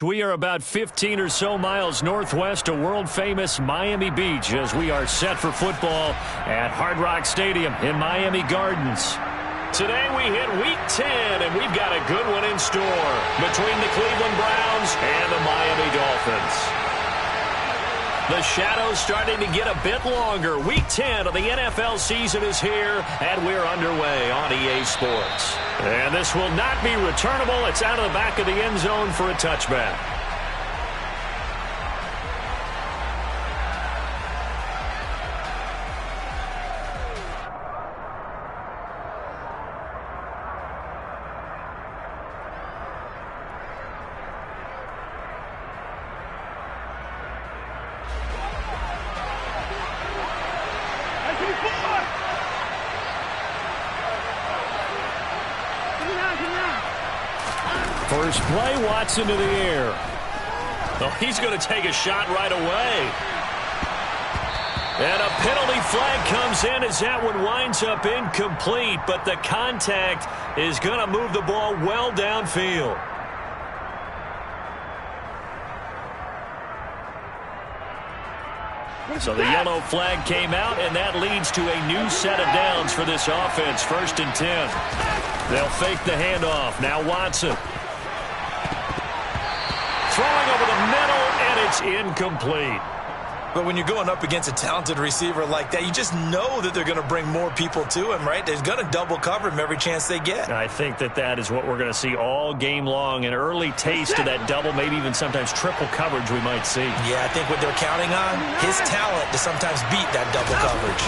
We are about 15 or so miles northwest of world-famous Miami Beach as we are set for football at Hard Rock Stadium in Miami Gardens. Today we hit Week 10, and we've got a good one in store between the Cleveland Browns and the Miami Dolphins. The shadow's starting to get a bit longer. Week 10 of the NFL season is here, and we're underway on EA Sports. And this will not be returnable. It's out of the back of the end zone for a touchback. First play, Watson to the air. Oh, he's going to take a shot right away. And a penalty flag comes in as that one winds up incomplete, but the contact is going to move the ball well downfield. So the yellow flag came out, and that leads to a new set of downs for this offense. 1st and 10. They'll fake the handoff. Now Watson. Throwing over the middle, and it's incomplete. But when you're going up against a talented receiver like that, you just know that they're going to bring more people to him, right? They're going to double cover him every chance they get. I think that is what we're going to see all game long. An early taste of that double, maybe even sometimes triple coverage we might see. Yeah, I think what they're counting on, his talent to sometimes beat that double coverage.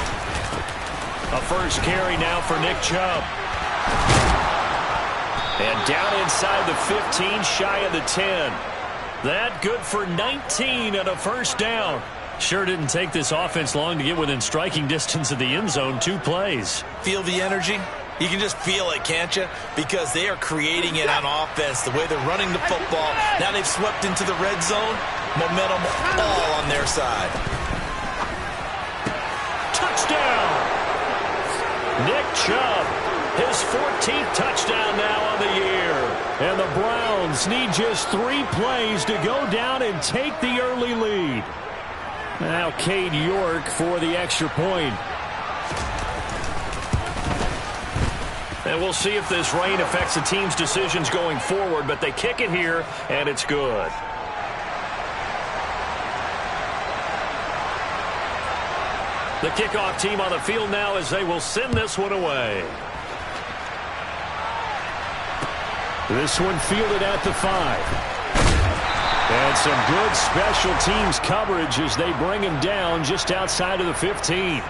A first carry now for Nick Chubb. And down inside the 15, shy of the 10. That good for 19 and a first down. Sure didn't take this offense long to get within striking distance of the end zone. 2 plays. Feel the energy? You can just feel it, can't you? Because they are creating it on offense, the way they're running the football. Now they've swept into the red zone. Momentum all on their side. Touchdown! Nick Chubb, his 14th touchdown now on the year. And the Browns need just 3 plays to go down and take the early lead. Now Cade York for the extra point. And we'll see if this rain affects the team's decisions going forward, but they kick it here, and it's good. The kickoff team on the field now as they will send this one away. This one fielded at the 5. And some good special teams coverage as they bring him down just outside of the 15.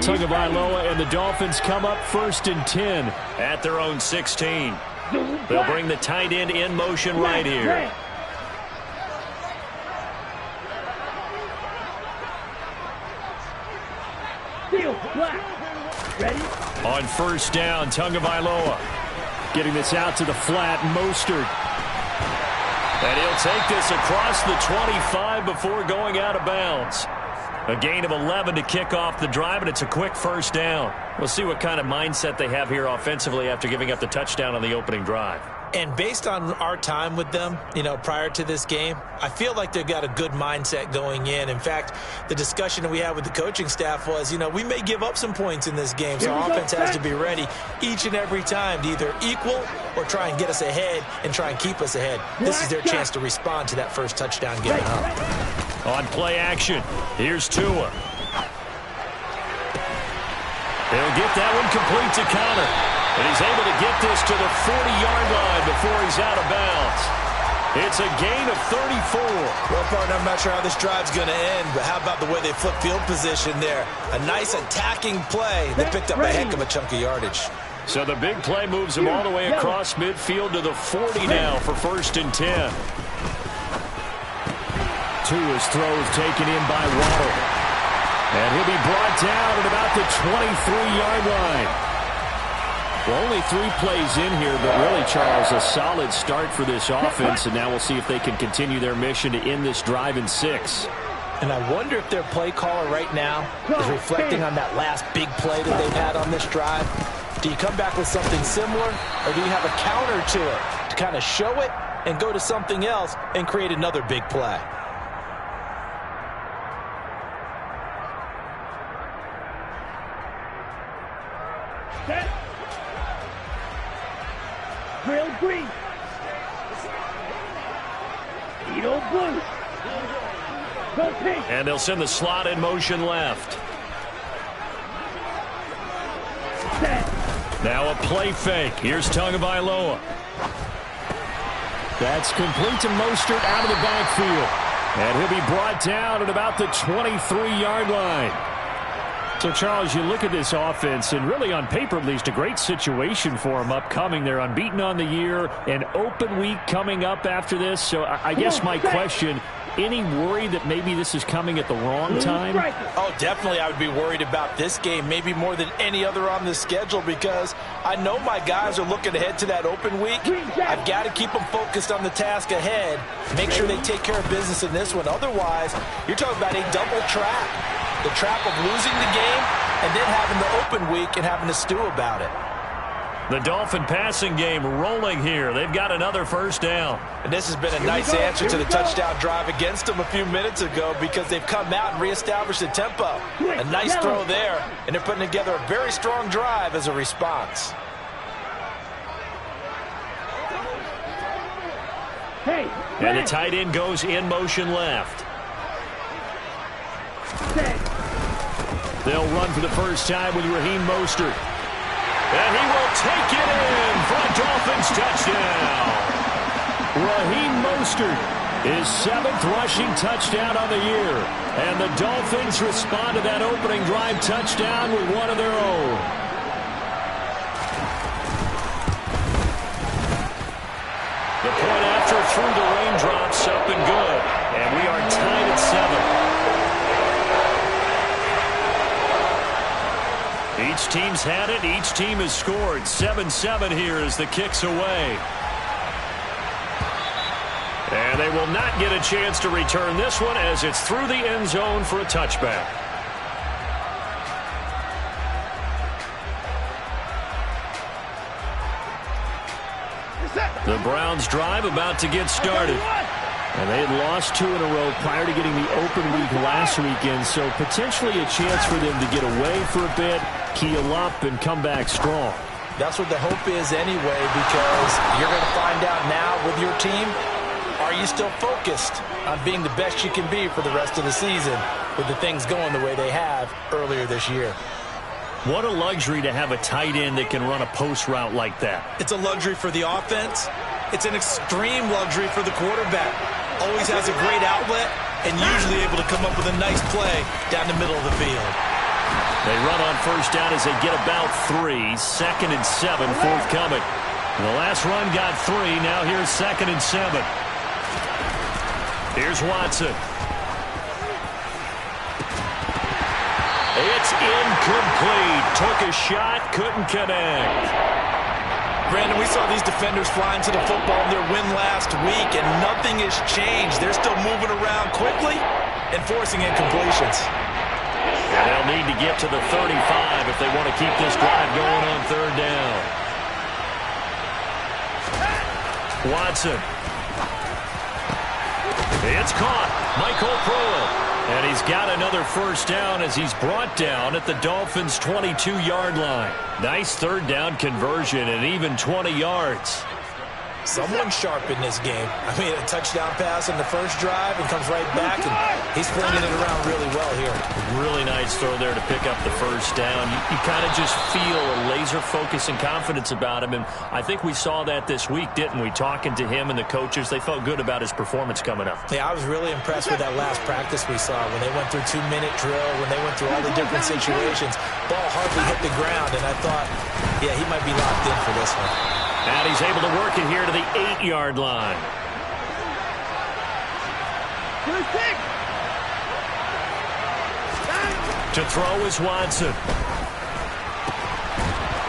Tagovailoa and the Dolphins come up 1st and 10 at their own 16. They'll bring the tight end in motion right here. On 1st down, Tagovailoa getting this out to the flat. Mostert. And he'll take this across the 25 before going out of bounds. A gain of 11 to kick off the drive, and it's a quick 1st down. We'll see what kind of mindset they have here offensively after giving up the touchdown on the opening drive. And based on our time with them, prior to this game, I feel like they've got a good mindset going in. In fact, the discussion that we had with the coaching staff was, we may give up some points in this game, so our offense has to be ready each and every time to either equal or try and get us ahead and try and keep us ahead. This is their chance to respond to that first touchdown given up. On play action, here's Tua. They'll get that one complete to Connor. And he's able to get this to the 40-yard line before he's out of bounds. It's a gain of 34. Well, partner, I'm not sure how this drive's going to end, but how about the way they flip field position there? A nice attacking play. They picked up a heck of a chunk of yardage. So the big play moves him all the way across midfield to the 40 now for 1st and 10. Tua's throw is taken in by Waddle. And he'll be brought down at about the 23-yard line. Well, only 3 plays in here, but really, Charles, a solid start for this offense, and now we'll see if they can continue their mission to end this drive in 6. And I wonder if their play caller right now is reflecting on that last big play that they've had on this drive. Do you come back with something similar, or do you have a counter to it to kind of show it and go to something else and create another big play? Set. Drill green. Edo blue. Go pink. And they'll send the slot in motion left. Set. Now a play fake. Here's Tagovailoa. That's complete to Mostert out of the backfield. And he'll be brought down at about the 23-yard line. So, Charles, you look at this offense, and really on paper at least, a great situation for them upcoming. They're unbeaten on the year, an open week coming up after this. So I guess my question, any worry that maybe this is coming at the wrong time? Oh, definitely I would be worried about this game, maybe more than any other on the schedule, because I know my guys are looking ahead to that open week. I've got to keep them focused on the task ahead, make sure they take care of business in this one. Otherwise, you're talking about a double trap. The trap of losing the game and then having the open week and having to stew about it. The Dolphin passing game rolling here. They've got another first down. And this has been a nice answer to the touchdown drive against them a few minutes ago, because they've come out and reestablished the tempo. A nice throw there, and they're putting together a very strong drive as a response. And the tight end goes in motion left. They'll run for the first time with Raheem Mostert. And he will take it in for a Dolphins touchdown. Raheem Mostert, his 7th rushing touchdown on the year. And the Dolphins respond to that opening drive touchdown with one of their own. The point after through the raindrops, up and good. And we are tied at 7. Each team's had it. Each team has scored. 7-7 here as the kick's away. And they will not get a chance to return this one as it's through the end zone for a touchback. The Browns drive about to get started. And they had lost 2 in a row prior to getting the open week last weekend, so potentially a chance for them to get away for a bit, keel up, and come back strong. That's what the hope is anyway, because you're going to find out now with your team, are you still focused on being the best you can be for the rest of the season with the things going the way they have earlier this year? What a luxury to have a tight end that can run a post route like that. It's a luxury for the offense. It's an extreme luxury for the quarterback. Always has a great outlet and usually able to come up with a nice play down the middle of the field. They run on first down as they get about 3. 2nd and 7 forthcoming. The last run got 3. Now here's 2nd and 7. Here's Watson. It's incomplete. Took a shot, couldn't connect. Brandon, we saw these defenders flying to the football in their win last week, and nothing has changed. They're still moving around quickly and forcing incompletions. And they'll need to get to the 35 if they want to keep this drive going on 3rd down. Watson. It's caught. Michael Pruitt. And he's got another first down as he's brought down at the Dolphins' 22-yard line. Nice 3rd down conversion and even 20 yards. Someone sharp in this game. I mean, a touchdown pass on the first drive and comes right back, and he's flinging it around really well here. Really nice throw there to pick up the first down. You kind of just feel a laser focus and confidence about him, and I think we saw that this week, didn't we? Talking to him and the coaches, they felt good about his performance coming up. Yeah, I was really impressed with that last practice we saw when they went through 2-minute drill, when they went through all the different situations. Ball hardly hit the ground, and I thought, yeah, he might be locked in for this one. And he's able to work it here to the 8-yard line. To throw is Watson.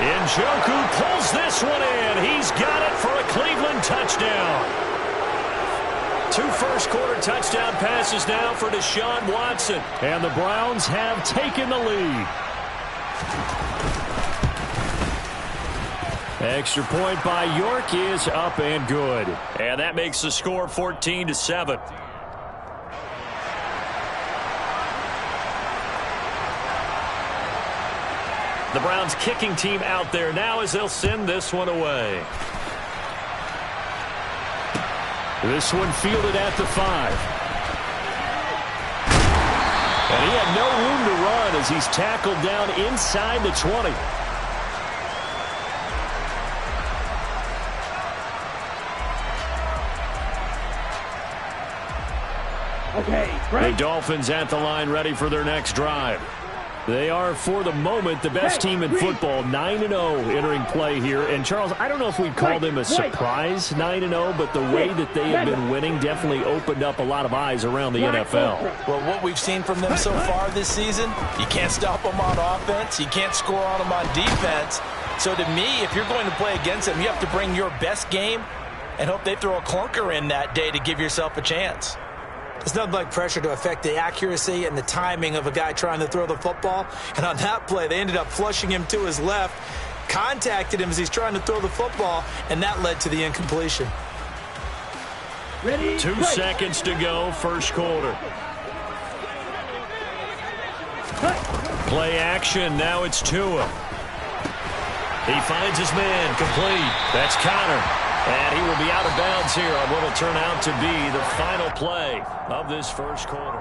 Njoku pulls this one in. He's got it for a Cleveland touchdown. 2 first-quarter touchdown passes now for Deshaun Watson. And the Browns have taken the lead. Extra point by York is up and good. And that makes the score 14-7. The Browns kicking team out there now as they'll send this one away. This one fielded at the 5. And he had no room to run as he's tackled down inside the 20. Okay, the Dolphins at the line ready for their next drive. They are, for the moment, the best team in football, 9-0 entering play here. And, Charles, I don't know if we'd call them a surprise 9-0, but the way that they have been winning definitely opened up a lot of eyes around the NFL. Well, what we've seen from them so far this season, you can't stop them on offense. You can't score on them on defense. So, to me, if you're going to play against them, you have to bring your best game and hope they throw a clunker in that day to give yourself a chance. There's nothing like pressure to affect the accuracy and the timing of a guy trying to throw the football. And on that play, they ended up flushing him to his left, contacted him as he's trying to throw the football, and that led to the incompletion. Ready, 2 seconds to go, first quarter. Play action, now it's Tua. He finds his man, complete. That's Connor. And he will be out of bounds here on what will turn out to be the final play of this first quarter.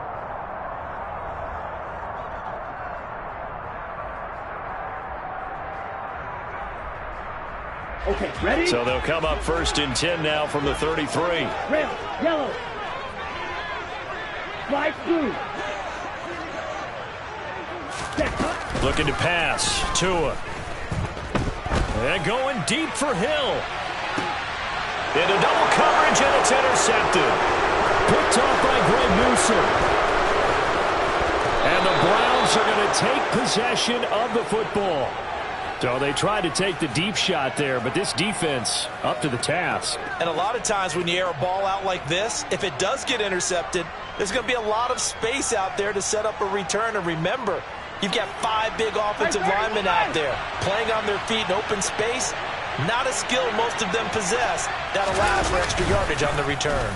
Okay, ready? So they'll come up 1st and 10 now from the 33. Red, yellow. Slide through. Looking to pass. Tua. And going deep for Hill. Into double coverage, and it's intercepted. Picked off by Greg Newsome. And the Browns are going to take possession of the football. So they tried to take the deep shot there, but this defense up to the task. And a lot of times when you air a ball out like this, if it does get intercepted, there's going to be a lot of space out there to set up a return. And remember, you've got 5 big offensive linemen out there playing on their feet in open space. Not a skill most of them possess that allows for extra yardage on the return.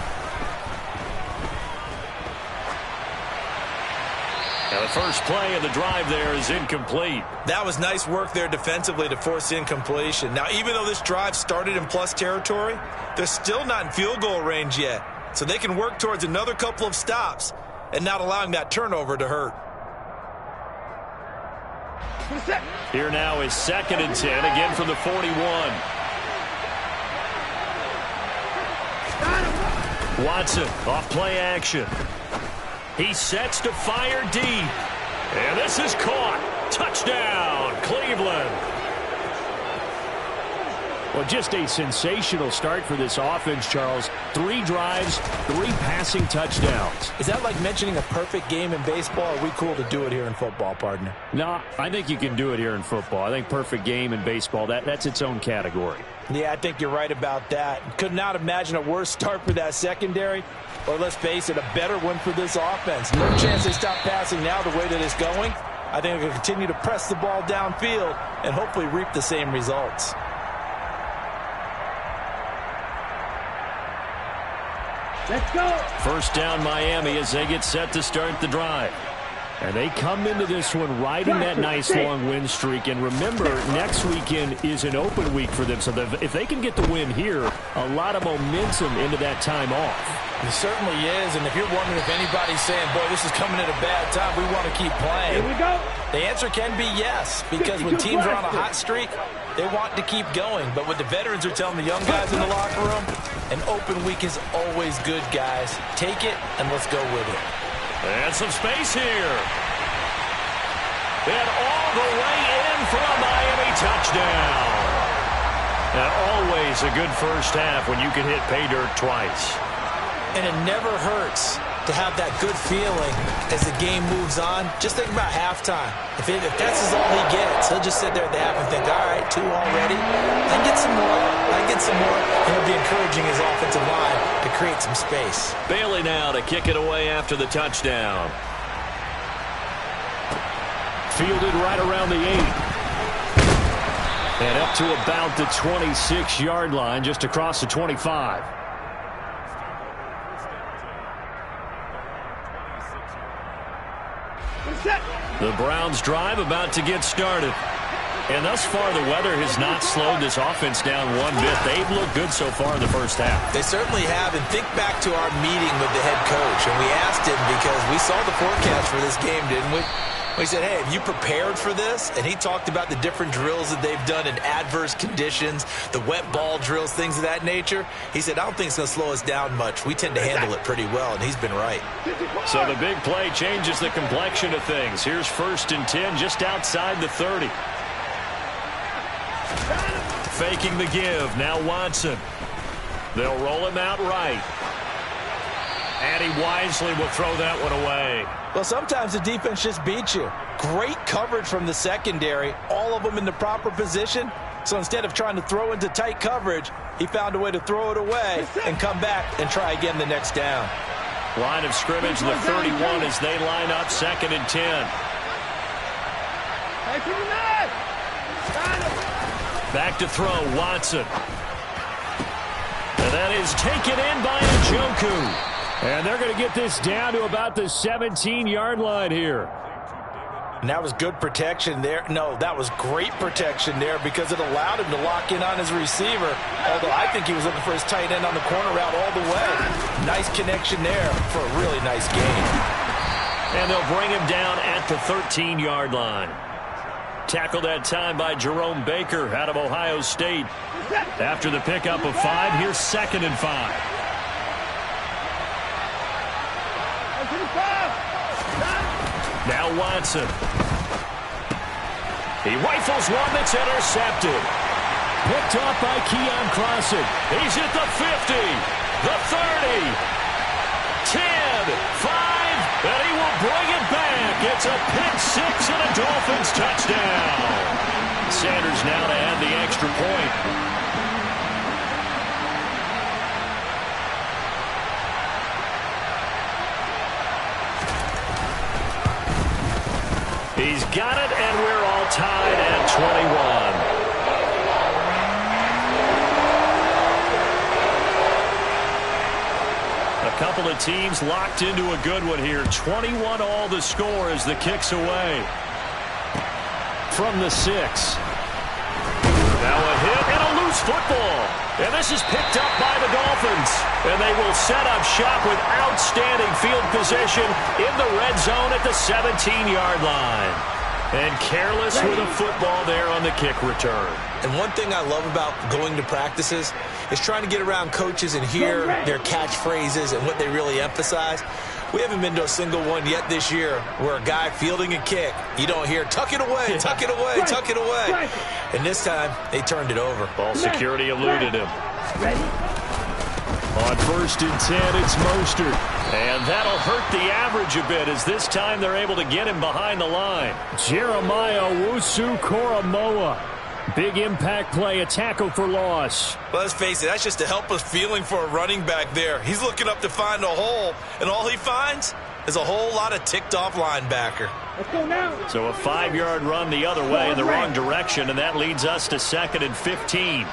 Now the first play of the drive there is incomplete. That was nice work there defensively to force incompletion. Now, even though this drive started in plus territory, they're still not in field goal range yet. So they can work towards another couple of stops and not allowing that turnover to hurt. Here now is 2nd and 10, again from the 41. Watson off play action. He sets to fire deep. And this is caught. Touchdown, Cleveland. Well, just a sensational start for this offense, Charles. 3 drives, 3 passing touchdowns. Is that like mentioning a perfect game in baseball? Or are we cool to do it here in football, partner? No, I think you can do it here in football. I think perfect game in baseball, that's its own category. Yeah, I think you're right about that. Could not imagine a worse start for that secondary, or let's face it, a better one for this offense. No chance they stop passing now the way that it's going. I think they'll continue to press the ball downfield and hopefully reap the same results. Let's go. First down Miami as they get set to start the drive. And they come into this one riding that nice long win streak. And remember, next weekend is an open week for them. So if they can get the win here, a lot of momentum into that time off. It certainly is. And if you're wondering if anybody's saying, boy, this is coming at a bad time, we want to keep playing. Here we go. The answer can be yes, because when teams are on a hot streak, they want to keep going. But what the veterans are telling the young guys in the locker room, an open week is always good, guys. Take it, and let's go with it. And some space here. And all the way in for a Miami touchdown. And always a good first half when you can hit pay dirt twice. And it never hurts to have that good feeling as the game moves on. Just think about halftime. If that's all he gets, he'll just sit there at the half and think, all right, 2 already. I get some more. I get some more. And he'll be encouraging his offensive line to create some space. Bailey now to kick it away after the touchdown. Fielded right around the 8. And up to about the 26-yard line, just across the 25. The Browns drive about to get started. And thus far, the weather has not slowed this offense down one bit. They've looked good so far in the first half. They certainly have. And think back to our meeting with the head coach. And we asked him, because we saw the forecast for this game, didn't we? We said, hey, have you prepared for this? And he talked about the different drills that they've done in adverse conditions, the wet ball drills, things of that nature. He said, I don't think it's going to slow us down much. We tend to handle it pretty well, and he's been right. So the big play changes the complexion of things. Here's 1st and 10 just outside the 30. Faking the give. Now Watson. They'll roll him out right. And he wisely will throw that one away. Well, sometimes the defense just beats you. Great coverage from the secondary, all of them in the proper position. So instead of trying to throw into tight coverage, he found a way to throw it away and come back and try again the next down. Line of scrimmage, the 31 as they line up 2nd and 10. Back to throw, Watson. And that is taken in by Njoku. And they're going to get this down to about the 17-yard line here. And that was good protection there. No, that was great protection there because it allowed him to lock in on his receiver. Although I think he was looking for his tight end on the corner route all the way. Nice connection there for a really nice gain. And they'll bring him down at the 13-yard line. Tackled that time by Jerome Baker out of Ohio State. After the pickup of 5, here's 2nd and 5. Now Watson. He rifles one that's intercepted. Picked off by Keon Crossen. He's at the 50, the 30, 10, 5, and he will bring it back. It's a pick 6 and a Dolphins touchdown. Sanders now to add the extra point. He's got it, and we're all tied at 21. A couple of teams locked into a good one here. 21 all the score as the kick's away. From the 6. Now a hit and a loose football. And this is picked up by the Dolphins. And they will set up shop with outstanding field position in the red zone at the 17-yard line. And careless with a football there on the kick return. And one thing I love about going to practices is trying to get around coaches and hear their catchphrases and what they really emphasize. We haven't been to a single one yet this year where a guy fielding a kick, you don't hear, tuck it away, tuck it away, tuck it away. And this time, they turned it over. Ball security eluded him. Ready? On 1st and 10, it's Mostert. And that'll hurt the average a bit as this time they're able to get him behind the line. Jeremiah Owusu-Koramoah. Big impact play, a tackle for loss. Well, let's face it, that's just a helpless feeling for a running back there. He's looking up to find a hole, and all he finds is a whole lot of ticked-off linebacker. Let's go now. So a 5-yard run the other way in the wrong direction, and that leads us to 2nd and 15.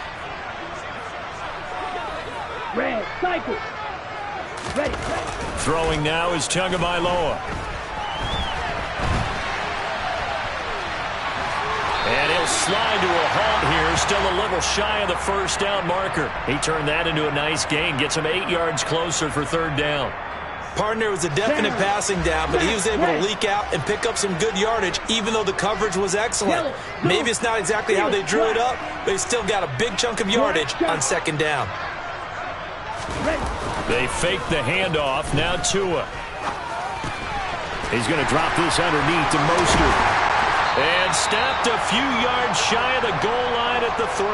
Red, cycle. Ready. Throwing now is Tagovailoa. And he'll slide to a halt here, still a little shy of the first down marker. He turned that into a nice gain, gets him 8 yards closer for 3rd down. Partner was a definite passing down, but he was able to leak out and pick up some good yardage, even though the coverage was excellent. Maybe it's not exactly how they drew it up, but he still got a big chunk of yardage on 2nd down. They fake the handoff. Now Tua. He's going to drop this underneath to Mostert. And stopped a few yards shy of the goal line at the 3.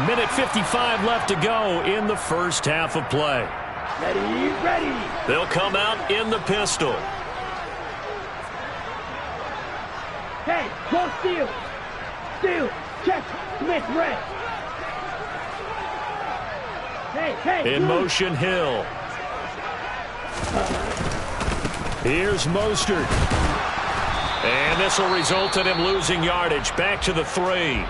1:55 left to go in the first half of play. Ready, ready. They'll come out in the pistol. Hey, go steal. Steal. Check. Smith, red. Hey. In motion, Hill. Here's Mostert. And this will result in him losing yardage. Back to the 3.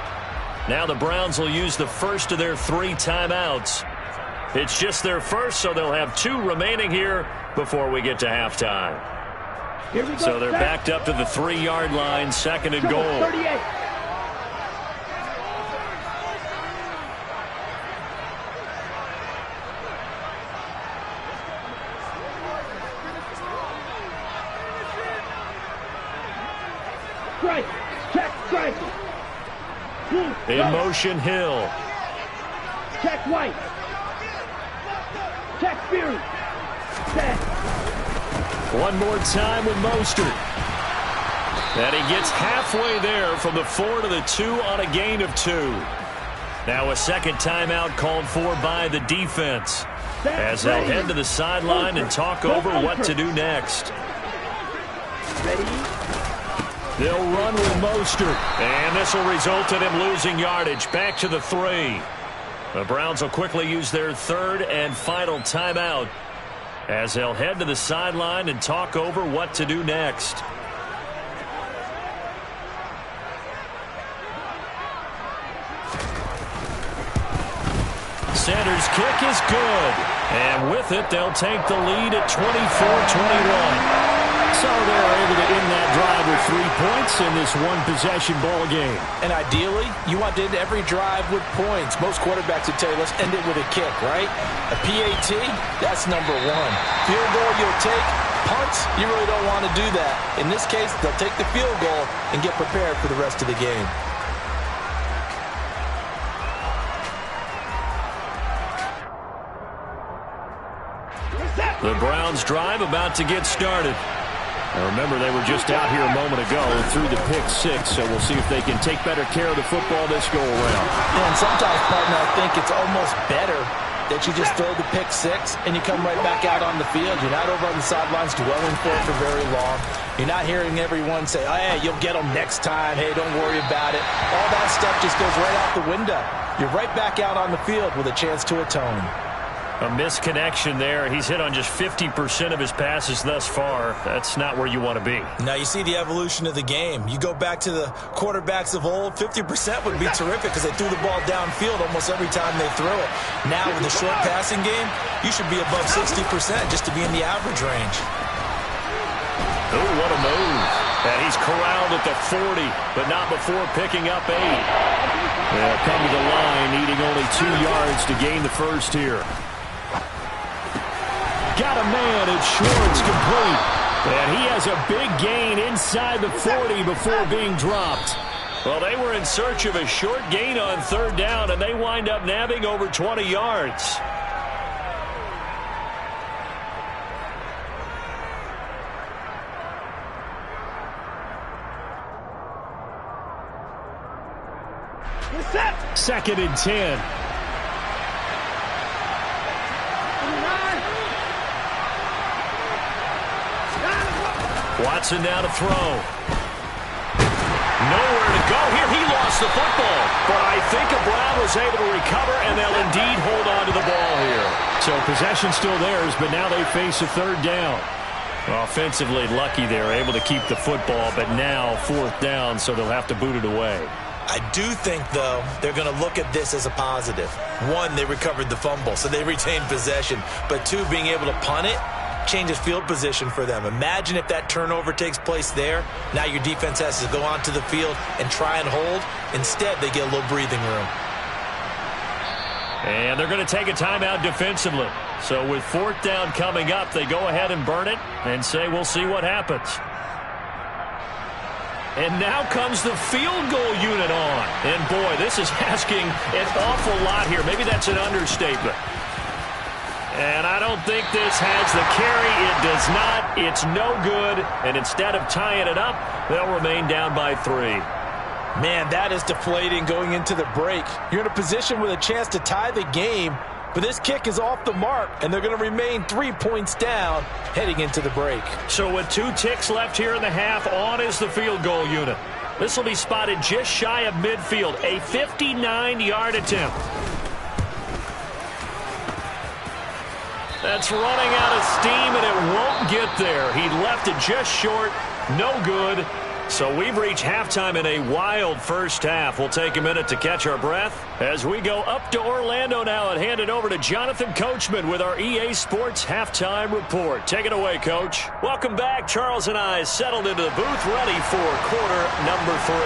Now the Browns will use the first of their 3 timeouts. It's just their first, so they'll have 2 remaining here before we get to halftime. Here we go, so they're backed up to the 3-yard line, 2nd and goal. 38. Strike. Check strike. In motion, Hill. Check White. Check Fury. Set. One more time with Mostert. And he gets halfway there from the 4 to the 2 on a gain of 2. Now a second timeout called for by the defense as they'll head to the sideline and talk over what to do next. Ready. They'll run with Mostert, and this will result in him losing yardage. Back to the 3. The Browns will quickly use their 3rd and final timeout as they'll head to the sideline and talk over what to do next. Sanders' kick is good, and with it, they'll take the lead at 24-21. So they're able to end that drive with 3 points in this one-possession ball game. And ideally, you want to end every drive with points. Most quarterbacks would tell you, let's end it with a kick, right? A PAT, that's number 1. Field goal you'll take. Punts, you really don't want to do that. In this case, they'll take the field goal and get prepared for the rest of the game. The Browns drive about to get started. Now remember, they were just out here a moment ago and threw the pick 6, so we'll see if they can take better care of the football this go around. Yeah, and sometimes, partner, I think it's almost better that you just throw the pick 6 and you come right back out on the field. You're not over on the sidelines dwelling for it for very long. You're not hearing everyone say, oh, hey, you'll get them next time. Hey, don't worry about it. All that stuff just goes right out the window. You're right back out on the field with a chance to atone. A misconnection there. He's hit on just 50% of his passes thus far. That's not where you want to be. Now you see the evolution of the game. You go back to the quarterbacks of old, 50% would be terrific because they threw the ball downfield almost every time they threw it. Now with the short passing game, you should be above 60% just to be in the average range. Oh, what a move. And he's corralled at the 40, but not before picking up 8. They'll come to the line, needing only 2 yards to gain the first here. Got a man, it's Schwartz complete. And he has a big gain inside the 40 before being dropped. Well, they were in search of a short gain on 3rd down, and they wind up nabbing over 20 yards. Second and 10. Watson now to throw. Nowhere to go here. He lost the football. But I think a Brown was able to recover, and they'll indeed hold on to the ball here. So possession still theirs, but now they face a 3rd down. Offensively lucky they're able to keep the football, but now 4th down, so they'll have to boot it away. I do think, though, they're going to look at this as a positive. 1, they recovered the fumble, so they retained possession. But 2, being able to punt it changes field position for them. Imagine if that turnover takes place there. Now your defense has to go onto the field and try and hold. Instead, they get a little breathing room. And they're going to take a timeout defensively. So with 4th down coming up, they go ahead and burn it and say we'll see what happens. And now comes the field goal unit on. And boy, this is asking an awful lot here. Maybe that's an understatement. And I don't think this has the carry. It does not. It's no good. And instead of tying it up, they'll remain down by 3. Man, that is deflating going into the break. You're in a position with a chance to tie the game, But this kick is off the mark, and they're going to remain 3 points down heading into the break. So with 2 ticks left here in the half, on is the field goal unit. This will be spotted just shy of midfield, a 59-yard attempt. That's running out of steam, and it won't get there. He left it just short, no good. So we've reached halftime in a wild first half. We'll take a minute to catch our breath as we go up to Orlando now and hand it over to Jonathan Coachman with our EA Sports Halftime Report. Take it away, Coach. Welcome back. Charles and I settled into the booth, ready for quarter number 3.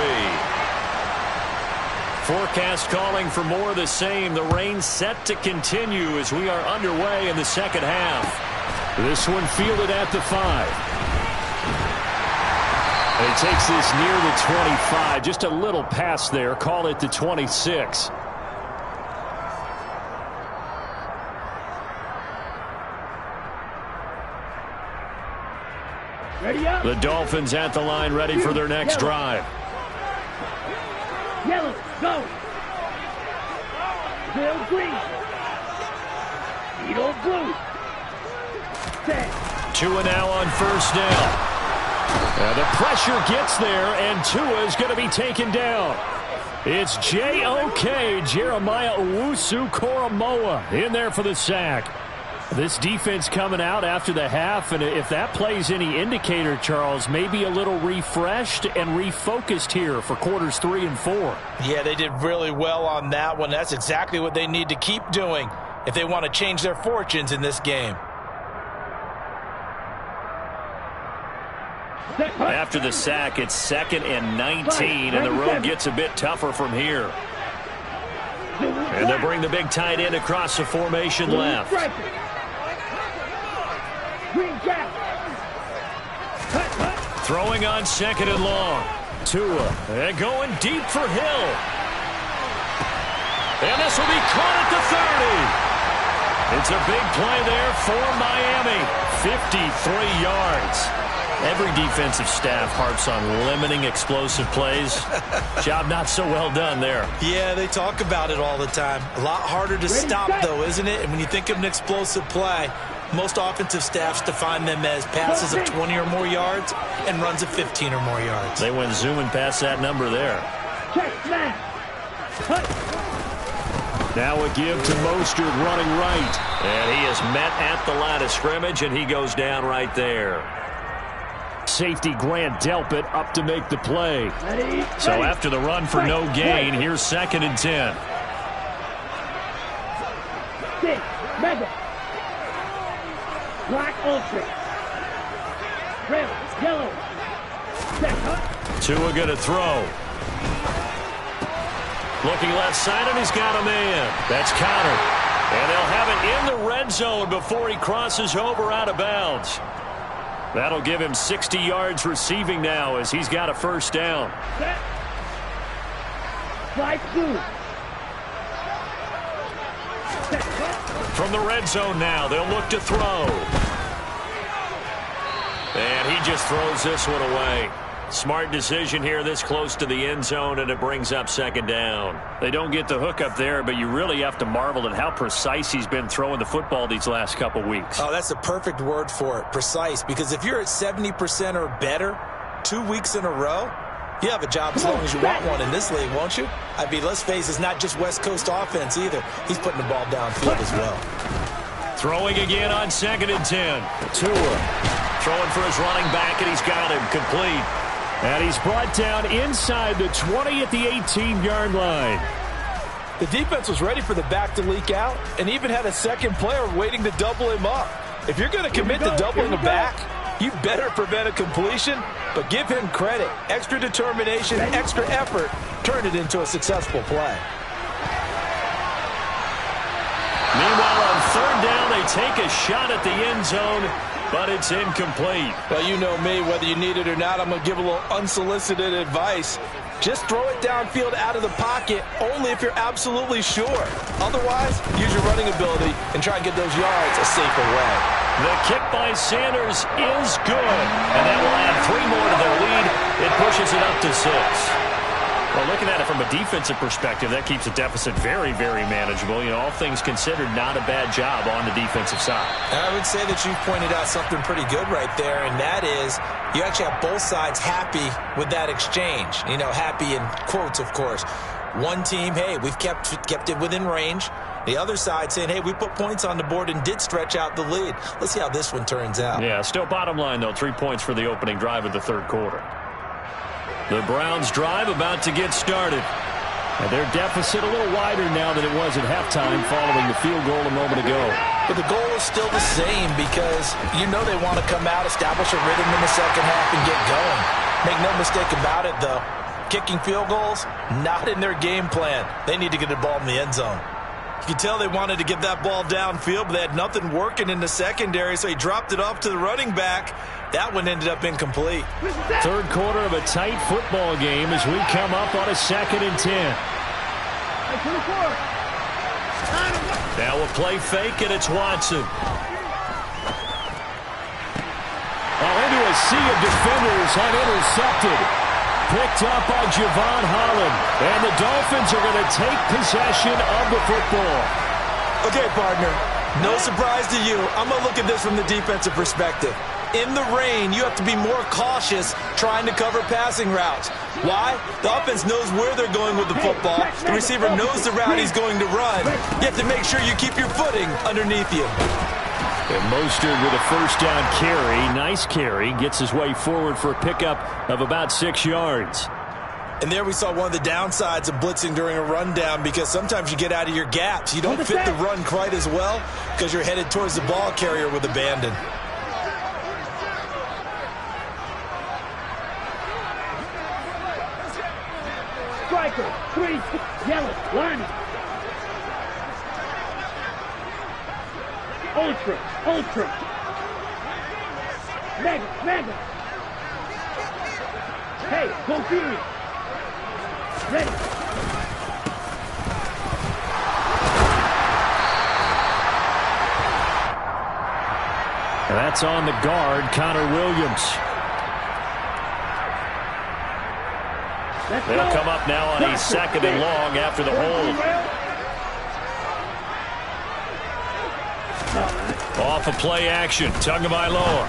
Forecast calling for more of the same. The rain set to continue as we are underway in the second half. This one fielded at the 5. He takes this near the 25, just a little pass there. Call it the 26. Ready up. The Dolphins at the line, ready for their next drive. Yellow, go. Bill green. Edo blue. Set. Tua now on first down. The pressure gets there, and Tua is going to be taken down. It's J.O.K. Jeremiah Owusu-Koramoah in there for the sack. This defense coming out after the half, and if that plays any indicator, Charles, maybe a little refreshed and refocused here for quarters 3 and 4. Yeah, they did really well on that one. That's exactly what they need to keep doing if they want to change their fortunes in this game. After the sack, it's 2nd and 19, and the road gets a bit tougher from here. And they'll bring the big tight end across the formation left. Throwing on 2nd and long. Tua, and going deep for Hill. And this will be caught at the 30. It's a big play there for Miami. 53 yards. Every defensive staff harps on limiting explosive plays. Job not so well done there. Yeah, they talk about it all the time. A lot harder to stop, though, isn't it? And when you think of an explosive play, most offensive staffs define them as passes of 20 or more yards and runs of 15 or more yards. They went zooming past that number there. Now a give to Mostert running right. And he is met at the line of scrimmage, and he goes down right there. Safety Grant Delpit up to make the play. So after the run for no gain, here's 2nd and 10. Black ultra. Red, yellow. Tua going to throw. Looking left side, and he's got a man. That's countered. And they'll have it in the red zone before he crosses over out of bounds. That'll give him 60 yards receiving now as he's got a first down. Set. Slide two. From the red zone now, they'll look to throw. And he just throws this one away. Smart decision here this close to the end zone, and it brings up 2nd down. They don't get the hook up there, but you really have to marvel at how precise he's been throwing the football these last couple weeks. Oh, that's a perfect word for it, precise, because if you're at 70% or better 2 weeks in a row, you have a job as long as you want one in this league, won't you? I mean, let's face it, it's not just West Coast offense either. He's putting the ball downfield as well. Throwing again on 2nd and 10. Tua throwing for his running back, and he's got him complete. And he's brought down inside the 20 at the 18-yard line. The defense was ready for the back to leak out and even had a second player waiting to double him up. If you're going to commit to doubling a back, you better prevent a completion, but give him credit. Extra determination, extra effort, turned it into a successful play. Meanwhile, on 3rd down, they take a shot at the end zone, but it's incomplete. Well, you know me, whether you need it or not, I'm going to give a little unsolicited advice. Just throw it downfield out of the pocket only if you're absolutely sure. Otherwise, use your running ability and try and get those yards a safer way. The kick by Sanders is good, and that will add 3 more to their lead. It pushes it up to 6. Well, looking at it from a defensive perspective, that keeps the deficit very, very manageable. You know, all things considered, not a bad job on the defensive side. I would say that you pointed out something pretty good right there, and that is you actually have both sides happy with that exchange. You know, happy in quotes, of course. One team, hey, we've kept it within range. The other side saying, hey, we put points on the board and did stretch out the lead. Let's see how this one turns out. Yeah, still bottom line, though, 3 points for the opening drive of the third quarter. The Browns drive about to get started. And their deficit a little wider now than it was at halftime following the field goal a moment ago. But the goal is still the same because you know they want to come out, establish a rhythm in the second half, and get going. Make no mistake about it, though. Kicking field goals, not in their game plan. They need to get the ball in the end zone. You can tell they wanted to get that ball downfield, but they had nothing working in the secondary, so he dropped it off to the running back. That one ended up incomplete. Third quarter of a tight football game as we come up on a 2nd and 10. Now a play fake, and it's Watson. Into a sea of defenders, unintercepted. Picked up by Javon Holland. And the Dolphins are going to take possession of the football. Okay, partner, no surprise to you. I'm going to look at this from the defensive perspective. In the rain, you have to be more cautious trying to cover passing routes. Why? The offense knows where they're going with the football. The receiver knows the route he's going to run. You have to make sure you keep your footing underneath you. And Mostert with a first down carry. Nice carry. Gets his way forward for a pickup of about 6 yards. And there we saw one of the downsides of blitzing during a rundown because sometimes you get out of your gaps. You don't fit the run quite as well because you're headed towards the ball carrier with abandon. Striker, 3, yellow, line. Ultra. Mega. Hey, confused. Ready. And that's on the guard, Connor Williams. They'll come up now on a 2nd and long after the hold. Off a play action. Tagovailoa.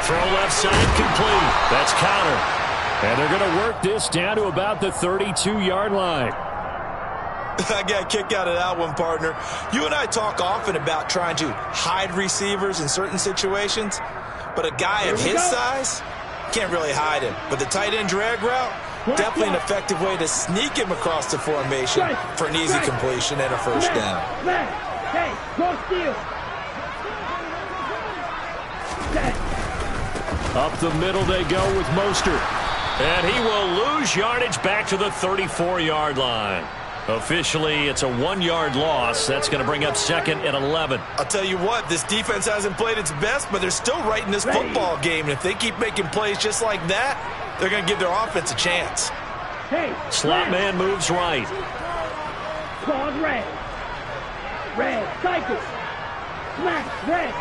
Throw left side complete. That's Connor. And they're going to work this down to about the 32-yard line. I got a kick out of that one, partner. You and I talk often about trying to hide receivers in certain situations, but a guy of his size can't really hide him. But the tight end drag route, definitely an effective way to sneak him across the formation for an easy completion and a first down. Hey, go steal. Up the middle they go with Mostert. And he will lose yardage back to the 34-yard line. Officially, it's a 1-yard loss. That's going to bring up 2nd and 11. I'll tell you what, this defense hasn't played its best, but they're still right in this football game. And if they keep making plays just like that, they're going to give their offense a chance. Hey, slot man moves right. Claws red. Red, cycle. Smash, red.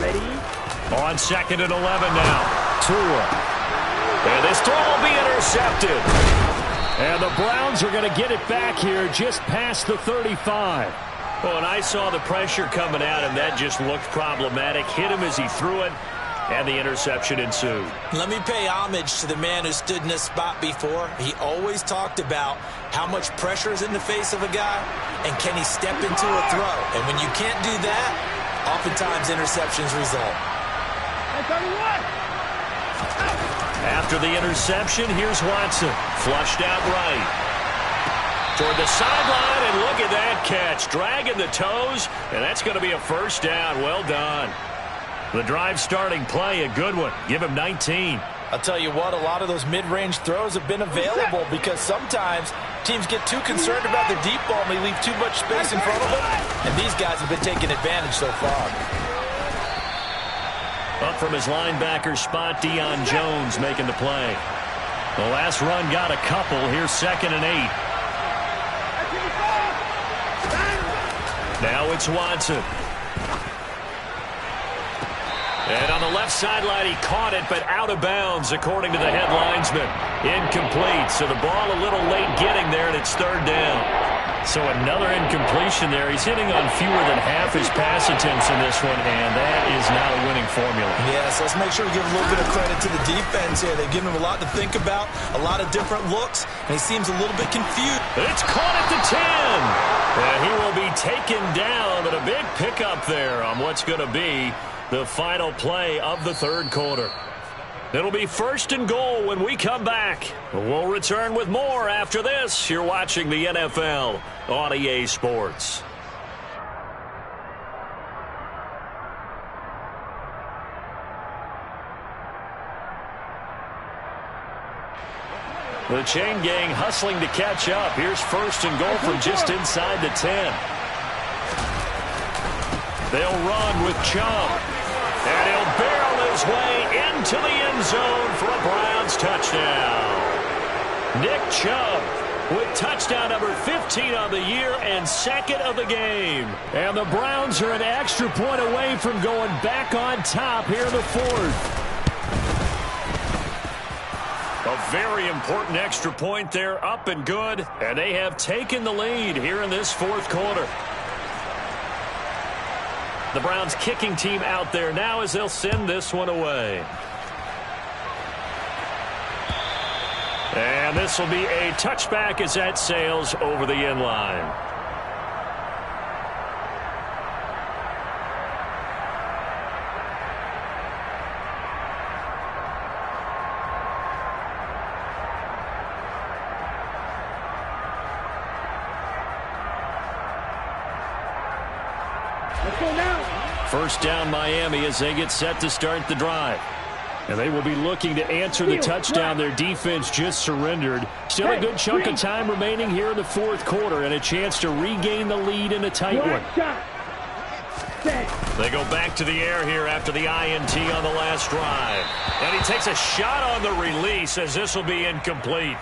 Ready? On 2nd and 11 now. Tua. And this throw will be intercepted. And the Browns are going to get it back here just past the 35. Well, and I saw the pressure coming at him. That just looked problematic. Hit him as he threw it, and the interception ensued. Let me pay homage to the man who stood in this spot before. He always talked about how much pressure is in the face of a guy, and can he step into a throw. And when you can't do that, oftentimes interceptions result. After the interception, here's Watson. Flushed out right. Toward the sideline, and look at that catch. Dragging the toes, and that's going to be a first down. Well done. The drive starting play, a good one. Give him 19. I'll tell you what, a lot of those mid-range throws have been available because sometimes teams get too concerned about their deep ball and they leave too much space in front of them. And these guys have been taking advantage so far. Up from his linebacker spot, Deion Jones making the play. The last run got a couple. Here's 2nd and 8. Now it's Watson. And on the the left sideline, he caught it, but out of bounds, according to the head linesman. Incomplete, so the ball a little late getting there, and it's third down. So another incompletion there. He's hitting on fewer than half his pass attempts in this one, and that is not a winning formula. Yes, let's make sure we give a little bit of credit to the defense here. They've given him a lot to think about, a lot of different looks, and he seems a little bit confused. It's caught at the 10. And he will be taken down, and a big pickup there on what's going to be the final play of the third quarter. It'll be first and goal when we come back. We'll return with more after this. You're watching the NFL on EA Sports. The chain gang hustling to catch up. Here's first and goal from just inside the 10. They'll run with Chubb. And he'll barrel his way into the end zone for a Browns touchdown. Nick Chubb with touchdown number 15 on the year and second of the game. And the Browns are an extra point away from going back on top here in the fourth. A very important extra point there, up and good. And they have taken the lead here in this fourth quarter. The Browns kicking team out there now as they'll send this one away. And this will be a touchback as that sails over the end line. First down Miami as they get set to start the drive. And they will be looking to answer the touchdown their defense just surrendered. Still a good chunk of time remaining here in the fourth quarter and a chance to regain the lead in a tight one. They go back to the air here after the INT on the last drive. And he takes a shot on the release as this will be incomplete.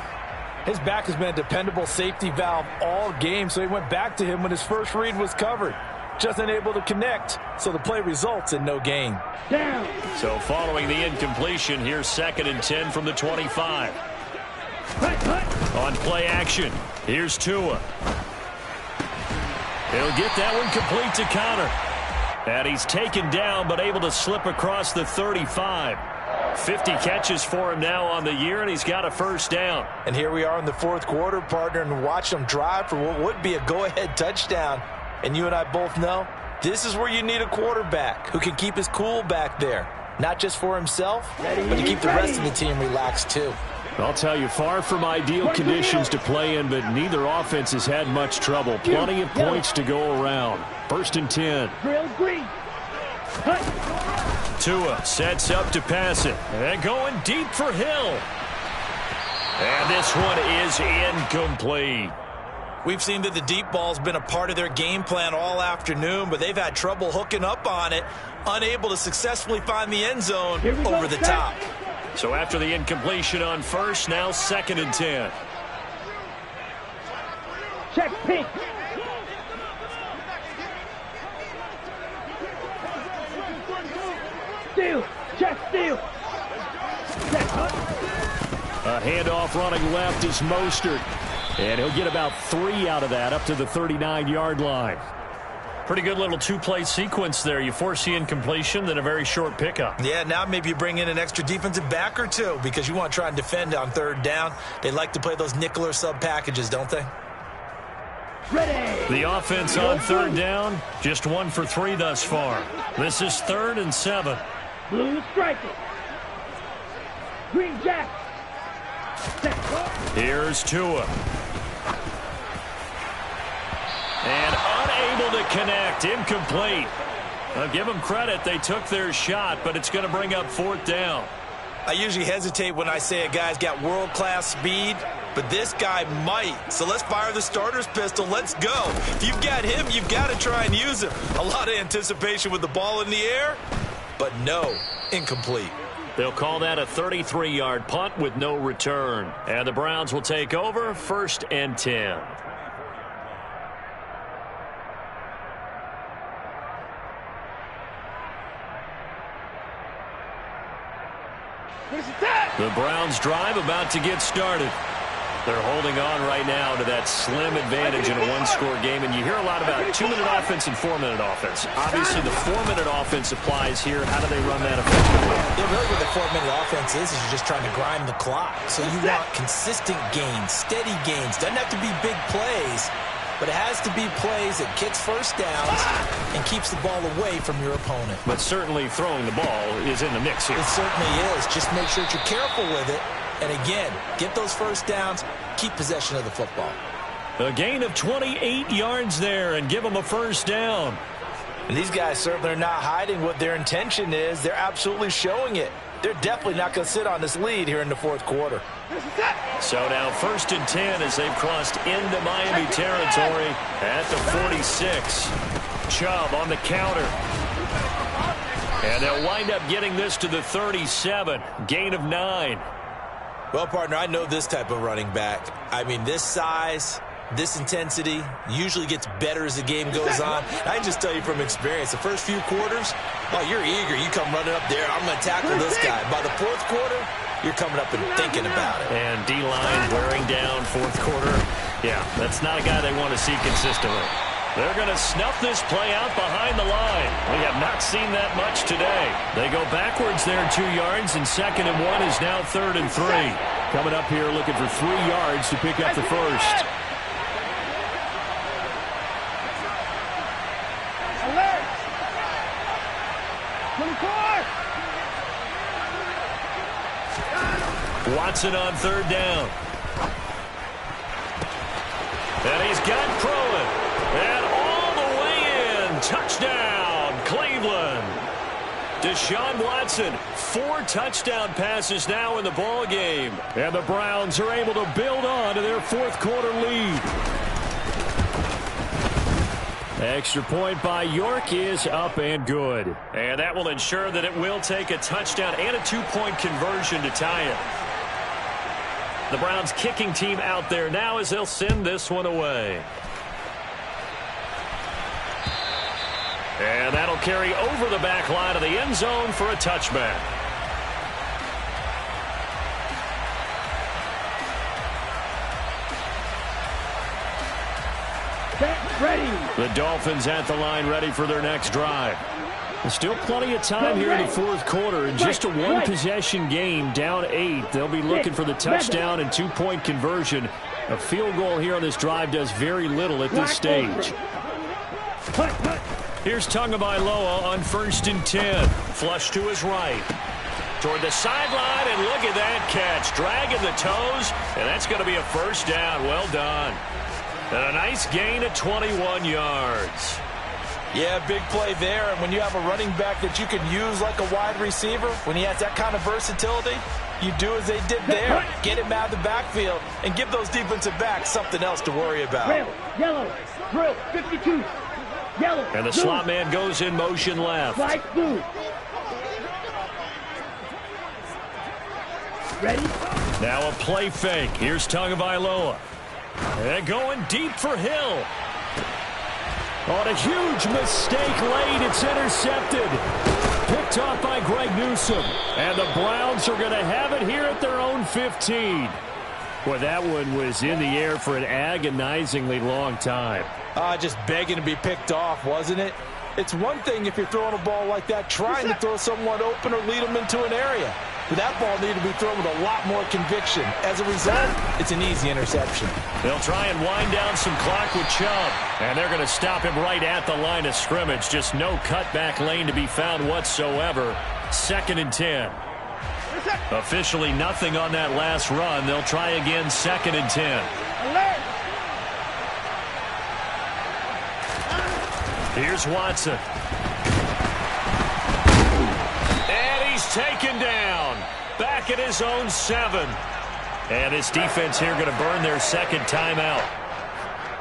His back has been a dependable safety valve all game, so he went back to him when his first read was covered. Just unable to connect, so the play results in no gain. Down. So following the incompletion, here's second and 10 from the 25. On play action, here's Tua. He'll get that one complete to counter. And he's taken down, but able to slip across the 35. 50 catches for him now on the year, and he's got a first down. And here we are in the fourth quarter, partner, and watch them drive for what would be a go-ahead touchdown. And you and I both know this is where you need a quarterback who can keep his cool back there. Not just for himself, but to keep the rest of the team relaxed too. I'll tell you, far from ideal conditions to play in, but neither offense has had much trouble. Plenty of points to go around. First and 10. Tua sets up to pass it. And going deep for Hill. And this one is incomplete. We've seen that the deep ball's been a part of their game plan all afternoon, but they've had trouble hooking up on it, unable to successfully find the end zone over the top. So after the incompletion on first, now second and 10. Check pink. Steal. Check steal. A handoff running left is Mostert. And he'll get about 3 out of that up to the 39-yard line. Pretty good little two-play sequence there. You force the incompletion, then a very short pickup. Yeah, now maybe you bring in an extra defensive back or two because you want to try and defend on third down. They like to play those nickel or sub packages, don't they? Ready. The offense on third down, just 1 for 3 thus far. This is 3rd and 7. Blue striker. Green jack. Here's Tua. And unable to connect. Incomplete. I'll give them credit. They took their shot, but it's going to bring up 4th down. I usually hesitate when I say a guy's got world-class speed, but this guy might. So let's fire the starter's pistol. Let's go. If you've got him, you've got to try and use him. A lot of anticipation with the ball in the air, but no, incomplete. They'll call that a 33-yard punt with no return. And the Browns will take over 1st and 10. The Browns drive about to get started. They're holding on right now to that slim advantage in a one-score game, and you hear a lot about 2-minute offense and 4-minute offense. Obviously, the 4-minute offense applies here. How do they run that effectively? Yeah, really what the 4-minute offense is you're just trying to grind the clock. So you want consistent gains, steady gains. Doesn't have to be big plays, but it has to be plays that gets first downs and keeps the ball away from your opponent. But certainly throwing the ball is in the mix here. It certainly is. Just make sure that you're careful with it. And again, get those first downs, keep possession of the football. A gain of 28 yards there and give them a first down. And these guys certainly are not hiding what their intention is. They're absolutely showing it. They're definitely not going to sit on this lead here in the fourth quarter. So now 1st and 10 as they've crossed into Miami territory at the 46. Chubb on the counter. And they'll wind up getting this to the 37. Gain of 9. Well, partner, I know this type of running back. I mean, this size, this intensity usually gets better as the game goes on. I can just tell you from experience, the first few quarters, oh, you're eager. You come running up there, I'm going to tackle this guy. By the fourth quarter, you're coming up and thinking about it. And D-line wearing down fourth quarter. Yeah, that's not a guy they want to see consistently. They're going to snuff this play out behind the line. We have not seen that much today. They go backwards there 2 yards, and 2nd and 1 is now 3rd and 3. Coming up here looking for 3 yards to pick up the first. Alert! 24! Watson on 3rd down. And he's got Crowell. And all the way in. Touchdown, Cleveland. Deshaun Watson, 4 touchdown passes now in the ball game. And the Browns are able to build on to their fourth quarter lead. Extra point by York is up and good. And that will ensure that it will take a touchdown and a 2-point conversion to tie it. The Browns kicking team out there now as they'll send this one away. And that'll carry over the back line of the end zone for a touchback. Set, ready. The Dolphins at the line ready for their next drive. There's still plenty of time here in the fourth quarter. In just a one-possession game, down 8. They'll be looking for the touchdown and 2-point conversion. A field goal here on this drive does very little at this stage. Here's Tagovailoa on 1st and 10. Flush to his right. Toward the sideline, and look at that catch. Dragging the toes, and that's going to be a first down. Well done. And a nice gain of 21 yards. Yeah, big play there. And when you have a running back that you can use like a wide receiver, when he has that kind of versatility, you do as they did there. Get him out of the backfield and give those defensive backs something else to worry about. Drill, yellow, drill, 52. Yellow, and the slot man goes in motion left. Flag blue. Ready? Now a play fake. Here's Tagovailoa. And going deep for Hill. On a huge mistake late, it's intercepted. Picked off by Greg Newsome. And the Browns are going to have it here at their own 15. Boy, that one was in the air for an agonizingly long time. Just begging to be picked off, wasn't it? It's one thing if you're throwing a ball like that, trying to throw someone open or lead them into an area. But that ball needed to be thrown with a lot more conviction. As a result, it's an easy interception. They'll try and wind down some clock with Chubb. And they're going to stop him right at the line of scrimmage. Just no cutback lane to be found whatsoever. 2nd and 10. Officially nothing on that last run. They'll try again 2nd and 10. Alert! Here's Watson. And he's taken down. Back at his own 7. And his defense here going to burn their 2nd timeout.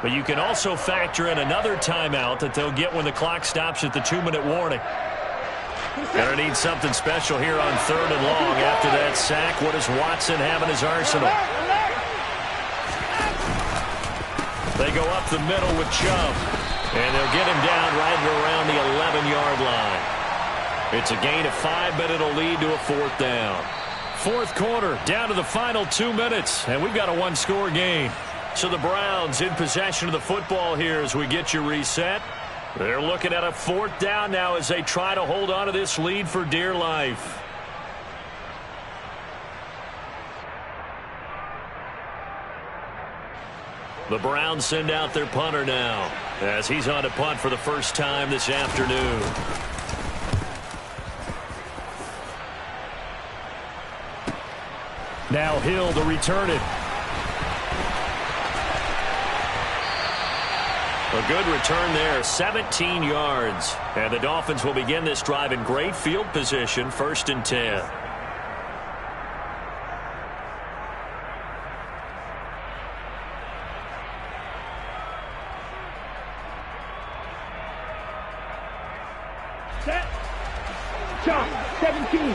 But you can also factor in another timeout that they'll get when the clock stops at the 2-minute warning. Gonna need something special here on 3rd and long. After that sack, what does Watson have in his arsenal? They go up the middle with Chubb. And they'll get him down right around the 11-yard line. It's a gain of 5, but it'll lead to a 4th down. fourth quarter, down to the final 2 minutes, and we've got a one-score game. So the Browns in possession of the football here as we get you reset. They're looking at a fourth down now as they try to hold on to this lead for dear life. The Browns send out their punter now as he's on to punt for the first time this afternoon. Now Hill to return it. A good return there, 17 yards. And the Dolphins will begin this drive in great field position, 1st and 10. Set. Jump. 17.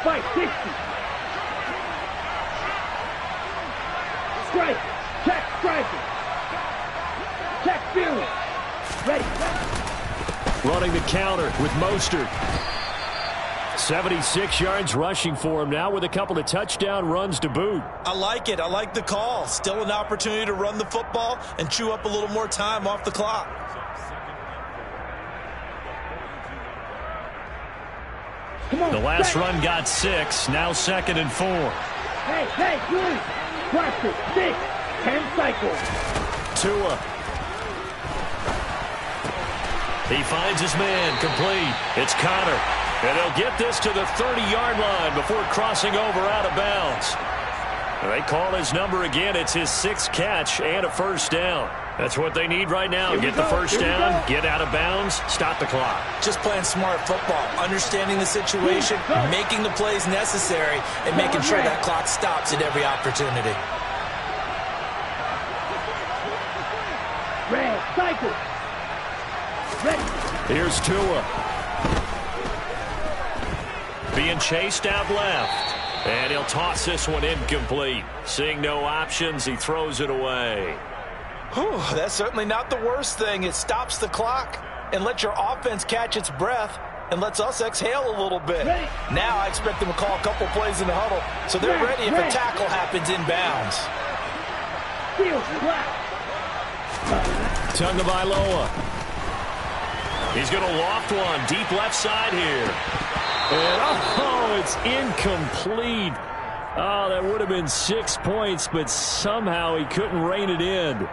Fight. 60. Strike. Check. Striking. Check. Field. Ready. Running the counter with Mostert. 76 yards rushing for him now with a couple of touchdown runs to boot. I like it. I like the call. Still an opportunity to run the football and chew up a little more time off the clock. Come on. The last run got 6. Now 2nd and 4. Hey, Julius. Watch it. 6. 10 cycles. Tua. He finds his man complete. It's Connor. And they'll get this to the 30-yard line before crossing over out of bounds. They call his number again. It's his 6th catch and a first down. That's what they need right now. Get the first down, get out of bounds, stop the clock. Just playing smart football, understanding the situation, making the plays necessary, and making sure that clock stops at every opportunity. Red, cycle. Ready. Here's Tua. Being chased out left. And he'll toss this one incomplete. Seeing no options, he throws it away. Whew, that's certainly not the worst thing. It stops the clock and lets your offense catch its breath and lets us exhale a little bit. Now I expect them to call a couple plays in the huddle so they're ready if a tackle happens inbounds. Tagovailoa. He's going to loft one deep left side here. And, it's incomplete. Oh, that would have been 6 points, but somehow he couldn't rein it in.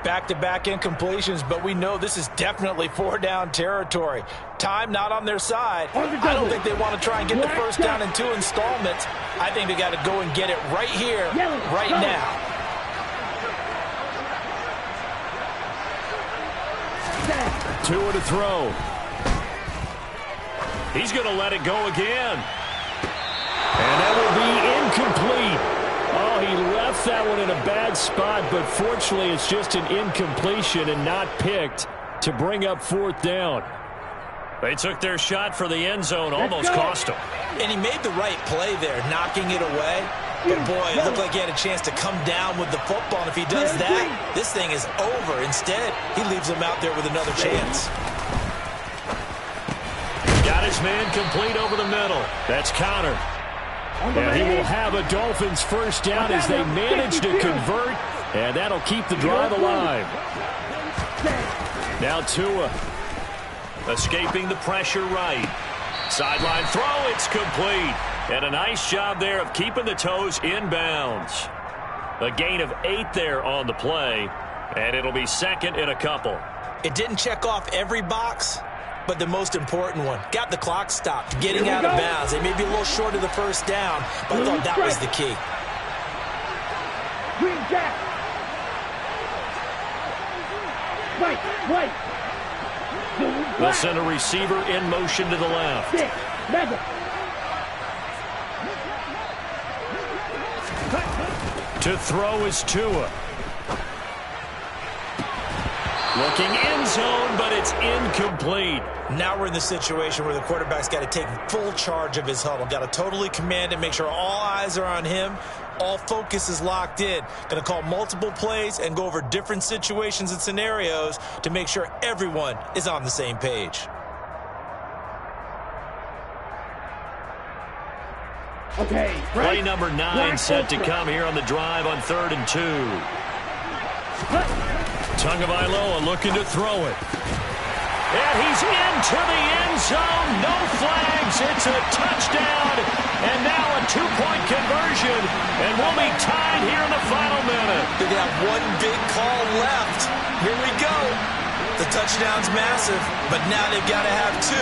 Back-to-back incompletions, but we know this is definitely 4-down territory. Time not on their side. I don't think they want to try and get the first down in 2 installments. I think they got to go and get it right here, right now. Tua to throw. He's going to let it go again. And that will be incomplete. Oh, he left that one in a bad spot, but fortunately it's just an incompletion and not picked to bring up 4th down. They took their shot for the end zone, almost cost him. And he made the right play there, knocking it away. But, boy, it looked like he had a chance to come down with the football. And if he does that, this thing is over. Instead, he leaves him out there with another chance. Got his man complete over the middle. That's Connor. And he will have a Dolphins first down as they manage to convert. And that'll keep the drive alive. Now Tua. Escaping the pressure right. Sideline throw, it's complete. And a nice job there of keeping the toes inbounds. A gain of 8 there on the play. And it'll be 2nd and a couple. It didn't check off every box, but the most important one. Got the clock stopped, getting out of bounds. They may be a little short of the first down, but I thought that was the key. Green Jack. White. They'll send a receiver in motion to the left. 6, 11. To throw is Tua. Looking end zone, but it's incomplete. Now we're in the situation where the quarterback's got to take full charge of his huddle. Got to totally command it, make sure all eyes are on him. All focus is locked in. Going to call multiple plays and go over different situations and scenarios to make sure everyone is on the same page. Okay, Play number 9 set to come here on the drive on 3rd and 2. Tagovailoa looking to throw it. And he's into the end zone. No flags. It's a touchdown. And now a 2-point conversion. And we'll be tied here in the final minute. They got one big call left. Here we go. The touchdown's massive, but now they've got to have 2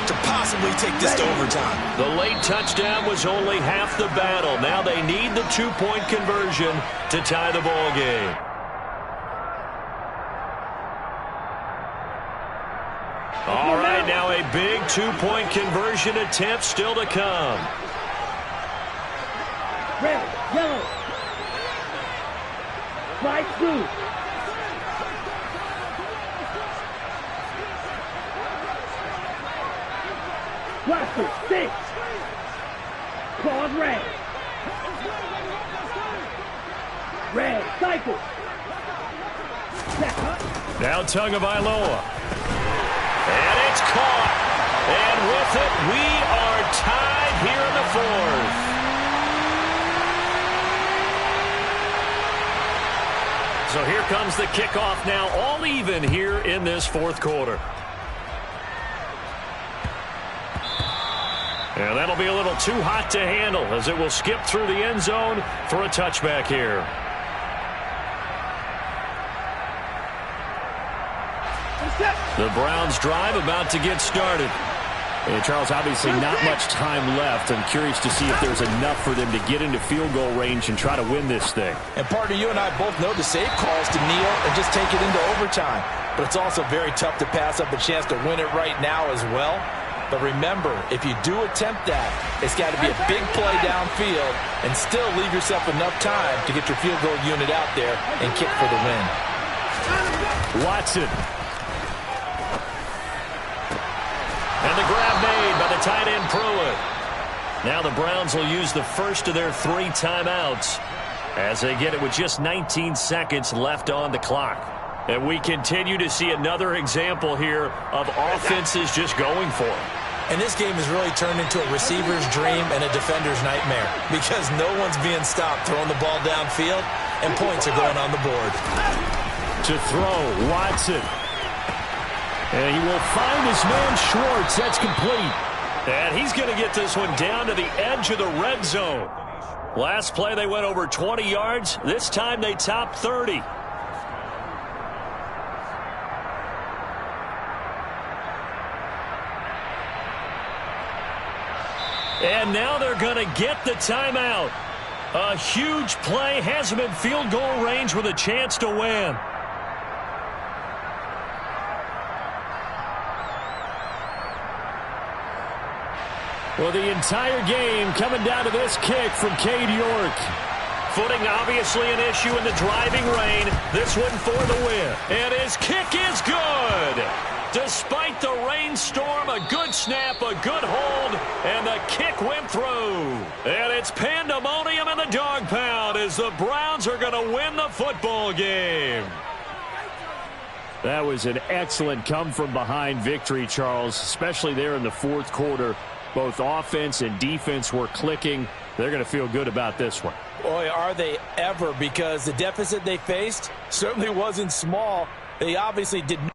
to possibly take this to overtime. The late touchdown was only half the battle. Now they need the 2-point conversion to tie the ball game. All right, now a big 2-point conversion attempt still to come. Red, yellow. Right through. Watson, 6. Claws red. Red, cycle. Now Tagovailoa. And it's caught. And with it, we are tied here in the 4th. So here comes the kickoff now, all even here in this 4th quarter. And that'll be a little too hot to handle as it will skip through the end zone for a touchback here. The Browns drive about to get started. And Charles, obviously not much time left. I'm curious to see if there's enough for them to get into field goal range and try to win this thing. And partner, you and I both know the safe calls to kneel and just take it into overtime. But it's also very tough to pass up a chance to win it right now as well. But remember, if you do attempt that, it's got to be a big play downfield and still leave yourself enough time to get your field goal unit out there and kick for the win. Watson. And the grab made by the tight end Pruitt. Now the Browns will use the first of their 3 timeouts as they get it with just 19 seconds left on the clock. And we continue to see another example here of offenses just going for it. And this game has really turned into a receiver's dream and a defender's nightmare because no one's being stopped throwing the ball downfield, and points are going on the board. To throw, Watson. And he will find his man Schwartz. That's complete. And he's going to get this one down to the edge of the red zone. Last play they went over 20 yards. This time they topped 30. And now they're going to get the timeout. A huge play has him in field goal range with a chance to win. Well, the entire game coming down to this kick from Cade York. Footing obviously an issue in the driving rain. This one for the win. And his kick is good. Despite the rainstorm, a good snap, a good hold, and the kick went through. And it's pandemonium in the dog pound as the Browns are going to win the football game. That was an excellent come-from-behind victory, Charles, especially there in the 4th quarter. Both offense and defense were clicking. They're going to feel good about this one. Boy, are they ever, because the deficit they faced certainly wasn't small. They obviously did not.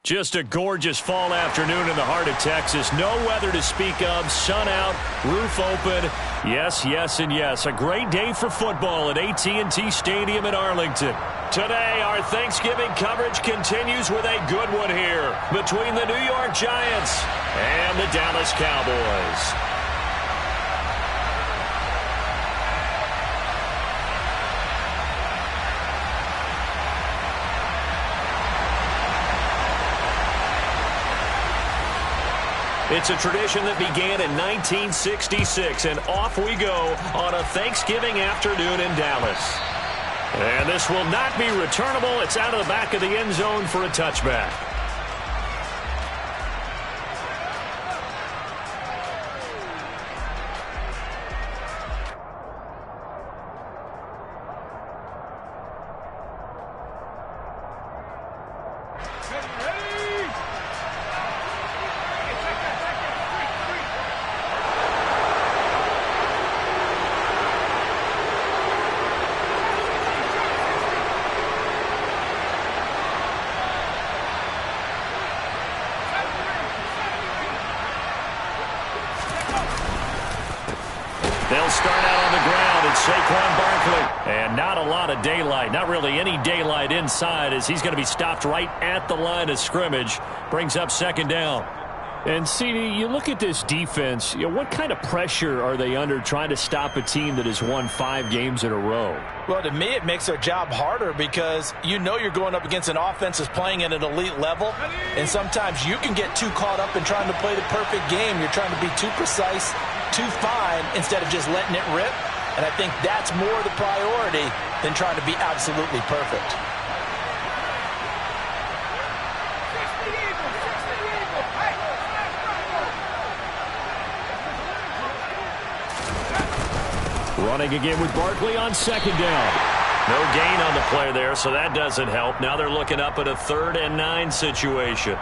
Just a gorgeous fall afternoon in the heart of Texas. No weather to speak of. Sun out, roof open. Yes, yes, and yes. A great day for football at AT&T Stadium in Arlington. Today, our Thanksgiving coverage continues with a good one here between the New York Giants and the Dallas Cowboys. It's a tradition that began in 1966, and off we go on a Thanksgiving afternoon in Dallas. And this will not be returnable. It's out of the back of the end zone for a touchback. They'll start out on the ground. It's Saquon Barkley. And not a lot of daylight. Not really any daylight inside as he's going to be stopped right at the line of scrimmage. Brings up second down. And, CD, you look at this defense, what kind of pressure are they under trying to stop a team that has won 5 games in a row? Well, to me, it makes their job harder because you know you're going up against an offense that's playing at an elite level, and sometimes you can get too caught up in trying to play the perfect game. You're trying to be too precise, too fine, instead of just letting it rip. And I think that's more the priority than trying to be absolutely perfect. Running again with Barkley on second down. No gain on the play there, so that doesn't help. Now they're looking up at a 3rd and 9 situation.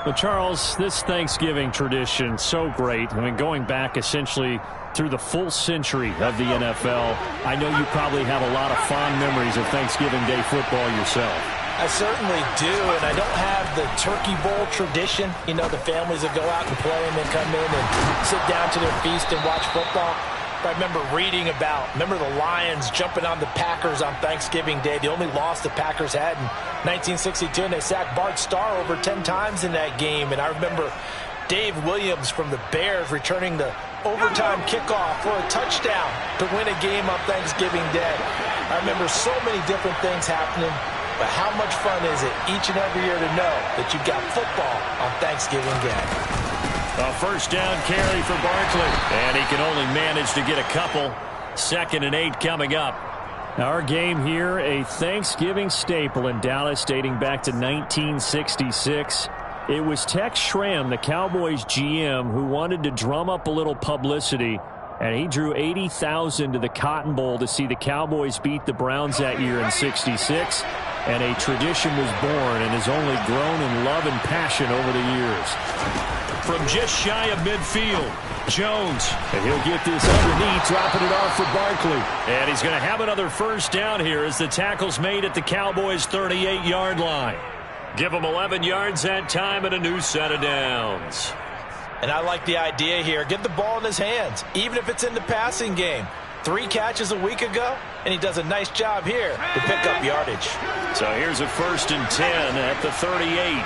Well, Charles, this Thanksgiving tradition, so great. I mean, going back essentially through the full century of the NFL, I know you probably have a lot of fond memories of Thanksgiving Day football yourself. I certainly do, and I don't have the Turkey Bowl tradition. You know, the families that go out and play and then come in and sit down to their feast and watch football. I remember reading remember the Lions jumping on the Packers on Thanksgiving Day. The only loss the Packers had in 1962, and they sacked Bart Starr over 10 times in that game. And I remember Dave Williams from the Bears returning the overtime kickoff for a touchdown to win a game on Thanksgiving Day. I remember so many different things happening, but how much fun is it each and every year to know that you've got football on Thanksgiving Day? A first down carry for Barkley, and he can only manage to get a couple. 2nd and 8 coming up. Our game here, a Thanksgiving staple in Dallas dating back to 1966. It was Tex Schramm, the Cowboys GM, who wanted to drum up a little publicity, and he drew 80,000 to the Cotton Bowl to see the Cowboys beat the Browns that year in '66. And a tradition was born and has only grown in love and passion over the years. From just shy of midfield, Jones. And he'll get this underneath, dropping it off for Barkley. And he's going to have another first down here as the tackle's made at the Cowboys' 38-yard line. Give them 11 yards that time and a new set of downs. And I like the idea here. Get the ball in his hands, even if it's in the passing game. 3 catches a week ago, and he does a nice job here to pick up yardage. So here's a 1st and 10 at the 38.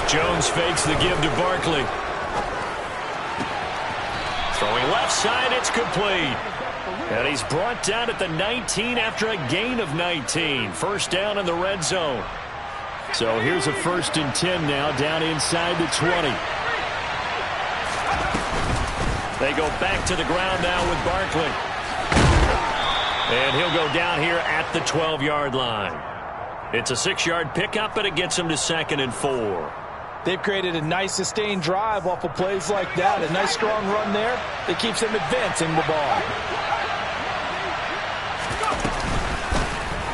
Jones fakes the give to Barkley. Throwing left side, it's complete. And he's brought down at the 19 after a gain of 19. First down in the red zone. So here's a 1st and 10 now, down inside the 20. They go back to the ground now with Barkley. And he'll go down here at the 12-yard line. It's a 6-yard pickup, but it gets him to 2nd and 4. They've created a nice sustained drive off of plays like that. A nice strong run there that keeps them advancing the ball.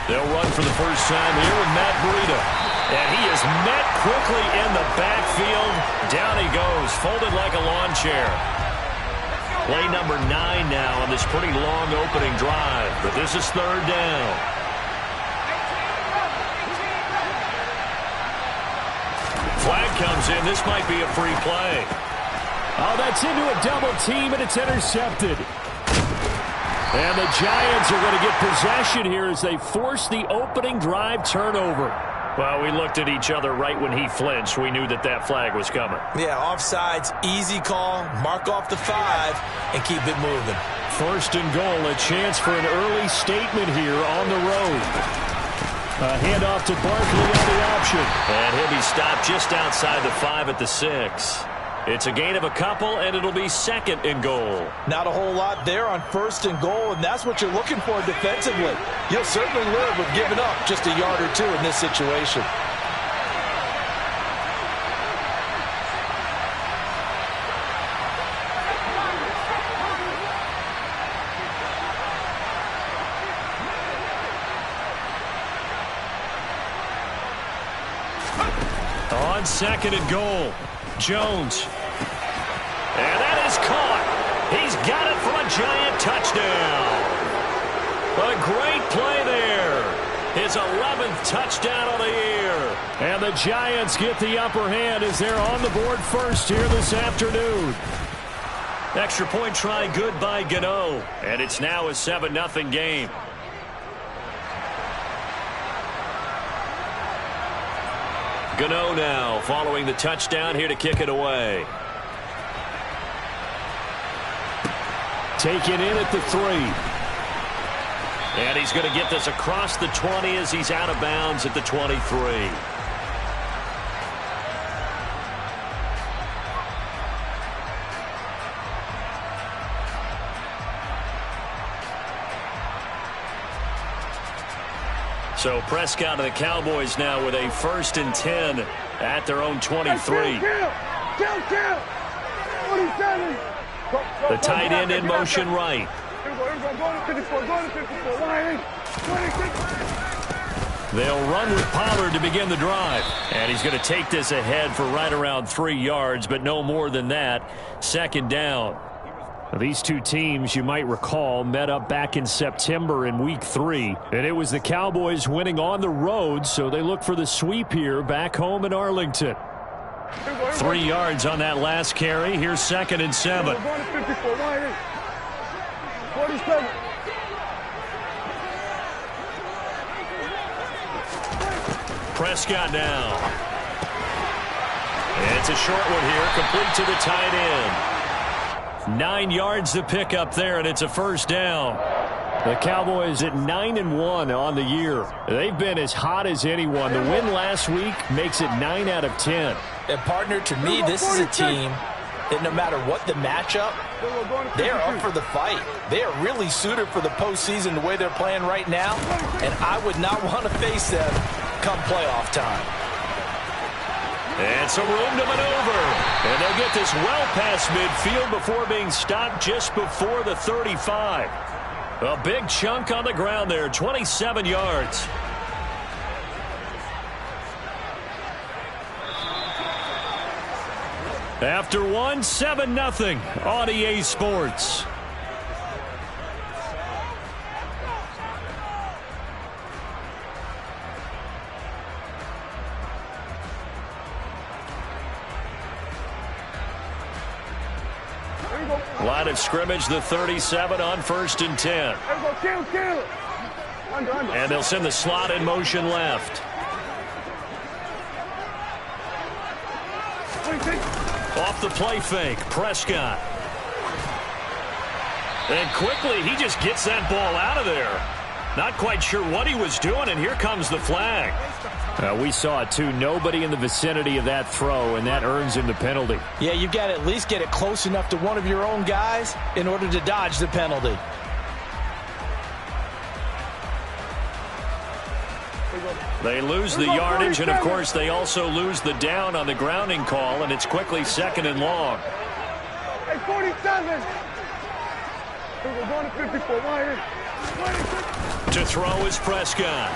They'll run for the first time here with Matt Breida. And he is met quickly in the backfield. Down he goes, folded like a lawn chair. Play number 9 now on this pretty long opening drive, but this is 3rd down. Flag comes in. This might be a free play. Oh, that's into a double team, and it's intercepted. And the Giants are going to get possession here as they force the opening drive turnover. Well, we looked at each other right when he flinched. We knew that that flag was coming. Yeah, offsides, easy call. Mark off the 5 and keep it moving. 1st and goal, a chance for an early statement here on the road. A handoff to Barkley on the option. And he'll be stopped just outside the 5 at the 6. It's a gain of a couple, and it'll be 2nd and goal. Not a whole lot there on 1st and goal, and that's what you're looking for defensively. You'll certainly live with giving up just a yard or 2 in this situation. On 2nd and goal, Jones. And that is caught. He's got it for a Giant touchdown. A great play there. His 11th touchdown of the year. And the Giants get the upper hand as they're on the board first here this afternoon. Extra point try good by Gano. And it's now a 7-0 game. Gano now following the touchdown here to kick it away. Taken in at the 3. And he's going to get this across the 20 as he's out of bounds at the 23. So Prescott and the Cowboys now with a 1st and 10 at their own 23. The tight end in motion right. They'll run with Pollard to begin the drive. And he's going to take this ahead for right around 3 yards, but no more than that. 2nd down. These two teams, you might recall, met up back in September in Week 3. And it was the Cowboys winning on the road, so they look for the sweep here back home in Arlington. 3 yards on that last carry. Here's 2nd and 7. Prescott now. And it's a short one here, complete to the tight end. 9 yards to pick up there, and it's a 1st down. The Cowboys at 9-1 on the year. They've been as hot as anyone. The win last week makes it 9 out of 10. And, partner, to me, this is a team that no matter what the matchup, they're up for the fight. They are really suited for the postseason the way they're playing right now, and I would not want to face them come playoff time. And some room to maneuver. And they'll get this well past midfield before being stopped just before the 35. A big chunk on the ground there, 27 yards. After 7-0 on EA Sports. Line of scrimmage, the 37 on 1st and 10. And they'll send the slot in motion left. Off the play fake, Prescott. And quickly, he just gets that ball out of there. Not quite sure what he was doing, and here comes the flag. We saw it, too. Nobody in the vicinity of that throw, and that earns him the penalty. Yeah, you've got to at least get it close enough to one of your own guys in order to dodge the penalty. They lose the yardage, and, of course, they also lose the down on the grounding call, and it's quickly 2nd and long. Hey, 47. We're going to 54. To throw is Prescott.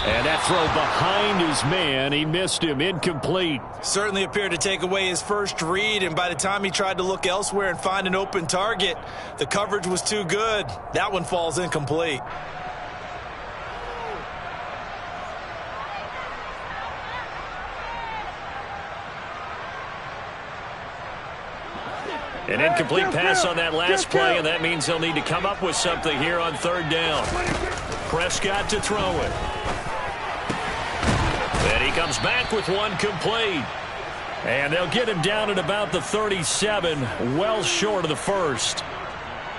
And that throw behind his man, he missed him, incomplete. Certainly appeared to take away his first read, and by the time he tried to look elsewhere and find an open target, the coverage was too good. That one falls incomplete. An incomplete pass on that last play, and that means he'll need to come up with something here on third down. Prescott to throw it. And he comes back with one complete. And they'll get him down at about the 37, well short of the first.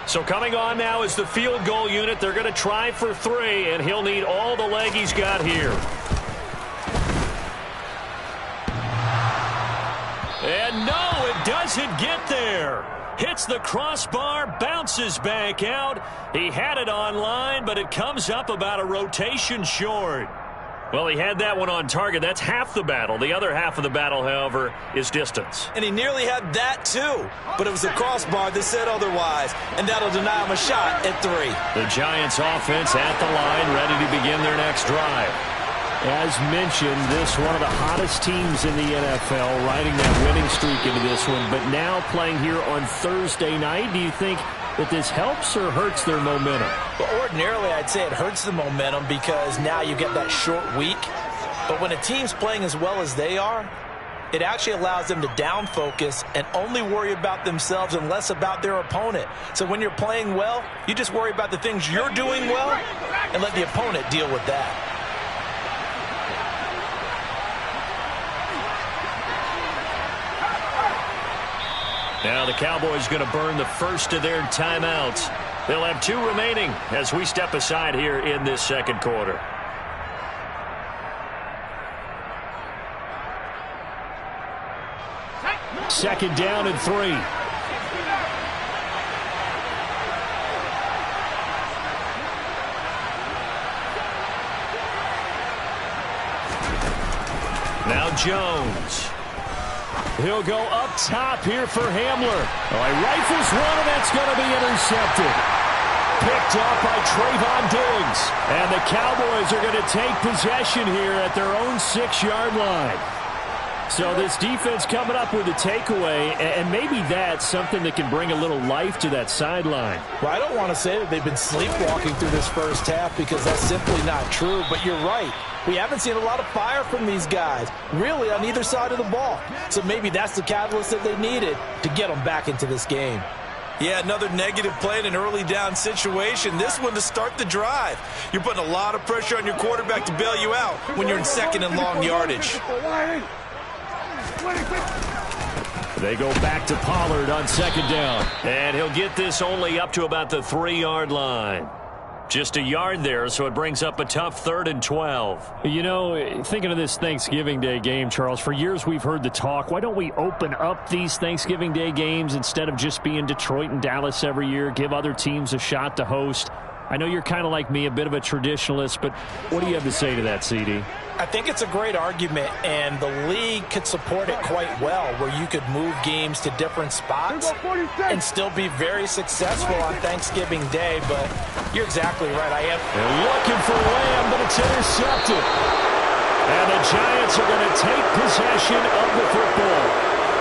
So coming on now is the field goal unit. They're going to try for 3, and he'll need all the leg he's got here. And no, it doesn't get there. Hits the crossbar, bounces back out. He had it on line, but it comes up about a rotation short. Well, he had that one on target. That's half the battle. The other half of the battle, however, is distance. And he nearly had that, too. But it was the crossbar that said otherwise, and that'll deny him a shot at 3. The Giants offense at the line, ready to begin their next drive. As mentioned, this one of the hottest teams in the NFL, riding that winning streak into this one, but now playing here on Thursday night. Do you think that this helps or hurts their momentum? Well, ordinarily, I'd say it hurts the momentum because now you get that short week. But when a team's playing as well as they are, it actually allows them to down focus and only worry about themselves and less about their opponent. So when you're playing well, you just worry about the things you're doing well and let the opponent deal with that. Now the Cowboys going to burn the first of their timeouts. They'll have 2 remaining as we step aside here in this second quarter. Second down and 3. Now Jones. He'll go up top here for Hamler. Oh, he rifles one, and that's going to be intercepted. Picked up by Trayvon Diggs. And the Cowboys are going to take possession here at their own 6-yard line. So this defense coming up with a takeaway, and maybe that's something that can bring a little life to that sideline. Well, I don't want to say that they've been sleepwalking through this first half because that's simply not true, but you're right. We haven't seen a lot of fire from these guys, really, on either side of the ball. So maybe that's the catalyst that they needed to get them back into this game. Yeah, another negative play in an early down situation. This one to start the drive. You're putting a lot of pressure on your quarterback to bail you out when you're in second and long yardage. They go back to Pollard on second down. And he'll get this only up to about the 3-yard line. Just a yard there, so it brings up a tough 3rd and 12. You know, thinking of this Thanksgiving Day game, Charles, for years we've heard the talk, why don't we open up these Thanksgiving Day games instead of just being Detroit and Dallas every year, give other teams a shot to host? I know you're kind of like me, a bit of a traditionalist, but what do you have to say to that, CD? I think it's a great argument, and the league could support it quite well, where you could move games to different spots and still be very successful on Thanksgiving Day, but you're exactly right. I am looking for Lamb, but it's intercepted. And the Giants are going to take possession of the football.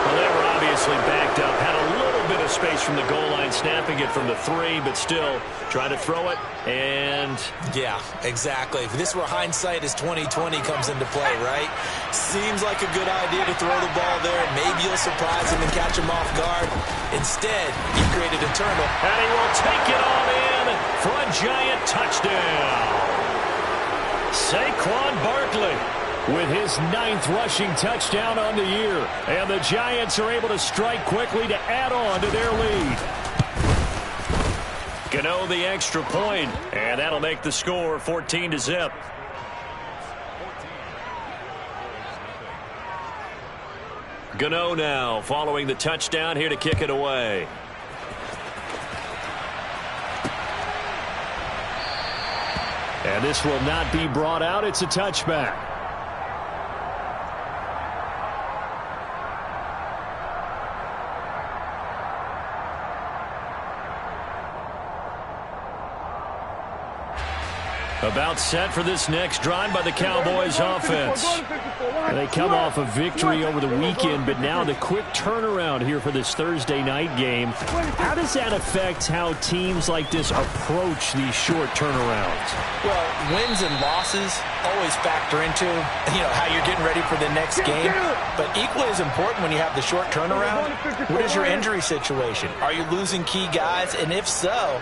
Well, they were obviously backed up, had a little bit of space from the goal line, snapping it from the 3, but still trying to throw it, and... Yeah, exactly. If this were hindsight as 2020 comes into play, right? Seems like a good idea to throw the ball there. Maybe you'll surprise him and catch him off guard. Instead, he created a turnover. And he will take it on in for a Giant touchdown. Saquon Barkley with his 9th rushing touchdown on the year. And the Giants are able to strike quickly to add on to their lead. Gano the extra point, and that'll make the score 14-0. Gano now following the touchdown here to kick it away. And this will not be brought out. It's a touchback. About set for this next drive by the Cowboys offense. They come off a victory over the weekend, but now the quick turnaround here for this Thursday night game. How does that affect how teams like this approach these short turnarounds? Well, wins and losses always factor into, how you're getting ready for the next game. But equally as important when you have the short turnaround, what is your injury situation? Are you losing key guys? And if so,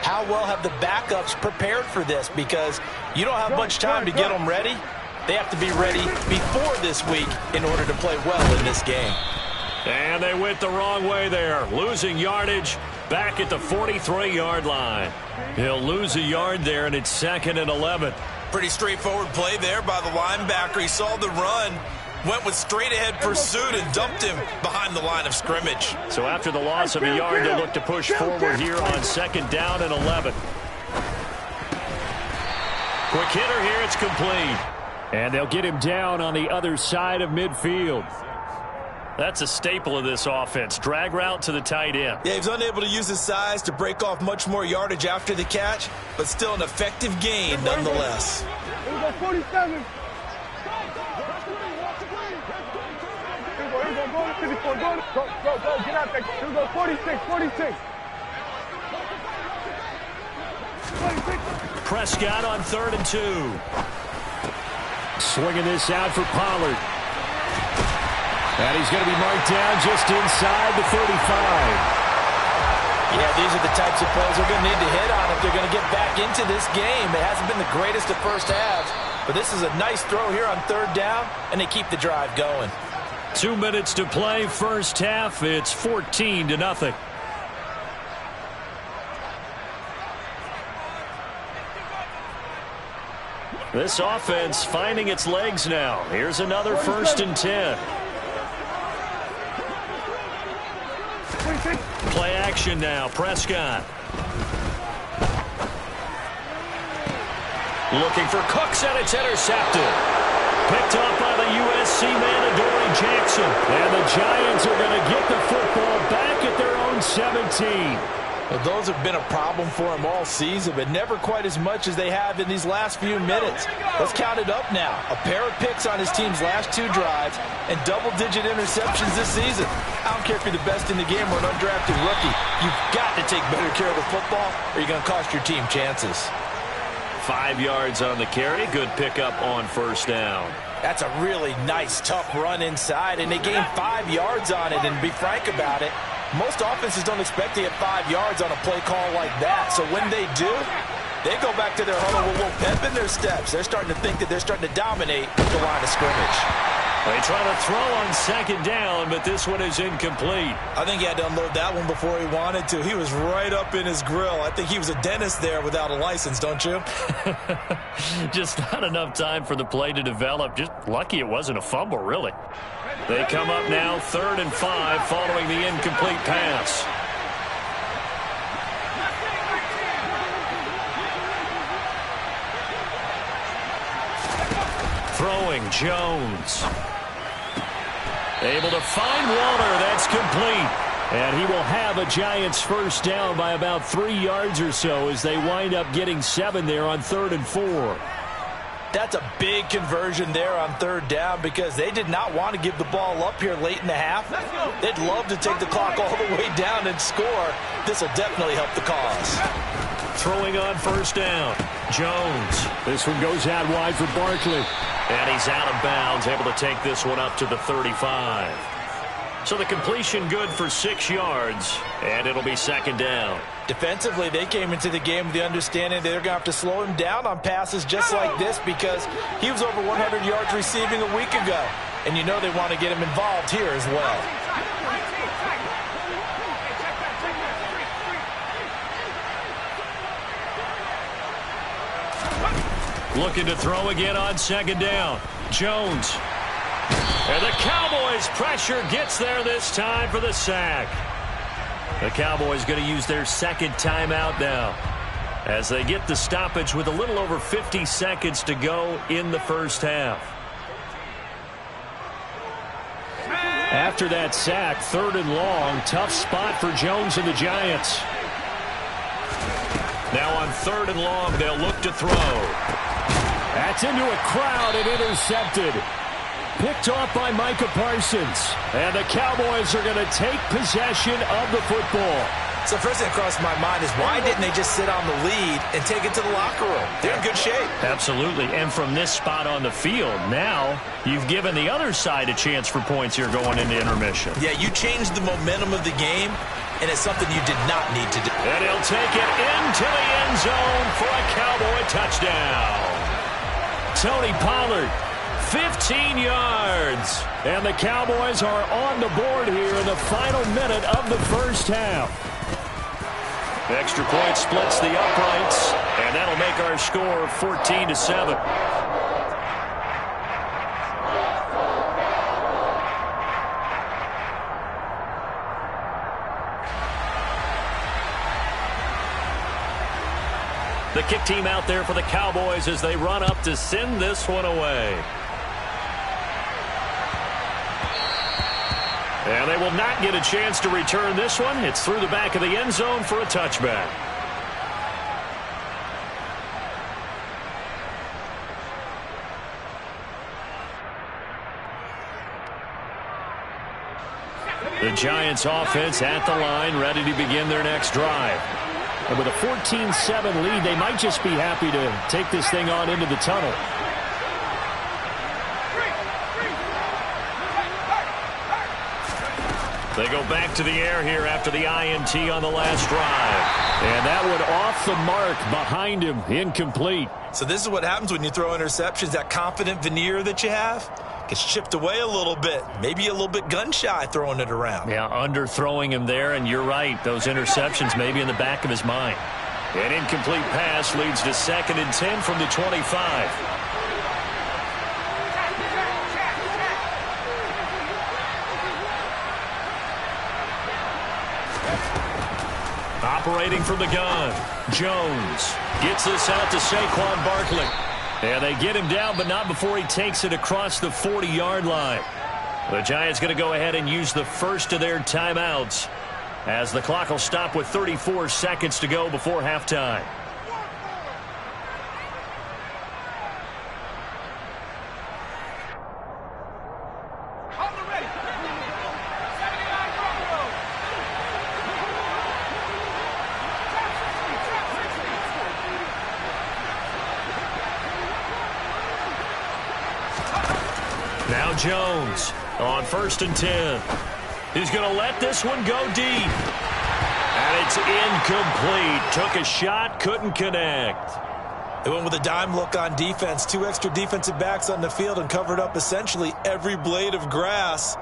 how well have the backups prepared for this? Because you don't have much time to get them ready. They have to be ready before this week in order to play well in this game. And they went the wrong way there, losing yardage back at the 43-yard line. He'll lose a yard there, and it's 2nd and 11. Pretty straightforward play there by the linebacker. He saw the run, went with straight-ahead pursuit, and dumped him behind the line of scrimmage. So after the loss of a yard, they'll look to push forward here on 2nd down and 11. Quick hitter here, it's complete. And they'll get him down on the other side of midfield. That's a staple of this offense. Drag route to the tight end. Yeah, he was unable to use his size to break off much more yardage after the catch, but still an effective gain nonetheless. 47. Go, get out there. Here we go, 46. Prescott on 3rd and 2. Swinging this out for Pollard. And he's going to be marked down just inside the 35. Yeah, these are the types of plays they're going to need to hit on if they're going to get back into this game. It hasn't been the greatest of first halves, but this is a nice throw here on 3rd down, and they keep the drive going. 2 minutes to play, first half. It's 14-0. This offense finding its legs now. Here's another 1st and 10. Play action now. Prescott. Looking for Cooks, and it's intercepted. Picked off by the USC man, Adoree Jackson. And the Giants are going to get the football back at their own 17. Well, those have been a problem for him all season, but never quite as much as they have in these last few minutes. Let's count it up now. A pair of picks on his team's last 2 drives and double-digit interceptions this season. I don't care if you're the best in the game or an undrafted rookie. You've got to take better care of the football or you're going to cost your team chances. 5 yards on the carry. Good pickup on 1st down. That's a really nice, tough run inside, and they gained 5 yards on it. And to be frank about it, most offenses don't expect to get 5 yards on a play call like that. So when they do, they go back to their huddle with a little pep in their steps. They're starting to think that they're starting to dominate the line of scrimmage. They try to throw on 2nd down, but this one is incomplete. I think he had to unload that one before he wanted to. He was right up in his grill. I think he was a dentist there without a license, don't you? Just not enough time for the play to develop. Just lucky it wasn't a fumble, really. They come up now 3rd and 5 following the incomplete pass. Throwing Jones. Able to find Waller. That's complete. And he will have a Giants 1st down by about 3 yards or so as they wind up getting 7 there on 3rd and 4. That's a big conversion there on 3rd down because they did not want to give the ball up here late in the half. They'd love to take the clock all the way down and score. This will definitely help the cause. Throwing on 1st down. Jones. This one goes out wide for Barkley. And he's out of bounds, able to take this one up to the 35. So the completion good for 6 yards, and it'll be 2nd down. Defensively, they came into the game with the understanding they're going to have to slow him down on passes just like this because he was over 100 yards receiving a week ago. And you know they want to get him involved here as well. Looking to throw again on 2nd down. Jones. And the Cowboys' pressure gets there this time for the sack. The Cowboys going to use their 2nd timeout now as they get the stoppage with a little over 50 seconds to go in the 1st half. After that sack, 3rd and long, tough spot for Jones and the Giants. Now on 3rd and long, they'll look to throw. That's into a crowd and intercepted. Picked off by Micah Parsons. And the Cowboys are going to take possession of the football. So first thing that crossed my mind is why didn't they just sit on the lead and take it to the locker room? They're in good shape. Absolutely. And from this spot on the field, now you've given the other side a chance for points here going into intermission. Yeah, you changed the momentum of the game, and it's something you did not need to do. And he'll take it into the end zone for a Cowboy touchdown. Tony Pollard, 15 yards. And the Cowboys are on the board here in the final minute of the first half. Extra point splits the uprights, and that'll make our score 14-7. The kick team out there for the Cowboys as they run up to send this one away. And they will not get a chance to return this one. It's through the back of the end zone for a touchback. The Giants offense at the line, ready to begin their next drive. And with a 14-7 lead, they might just be happy to take this thing on into the tunnel. They go back to the air here after the INT on the last drive. And that one off the mark behind him, incomplete. So this is what happens when you throw interceptions. That confident veneer that you have gets chipped away a little bit. Maybe a little bit gun-shy throwing it around. Yeah, underthrowing him there, and you're right. Those interceptions may be in the back of his mind. An incomplete pass leads to 2nd and 10 from the 25. Operating from the gun, Jones gets this out to Saquon Barkley. And they get him down, but not before he takes it across the 40-yard line. The Giants going to go ahead and use the first of their timeouts as the clock will stop with 34 seconds to go before halftime. Now Jones on 1st and 10. He's going to let this one go deep. And it's incomplete. Took a shot, couldn't connect. They went with a dime look on defense. 2 extra defensive backs on the field and covered up essentially every blade of grass.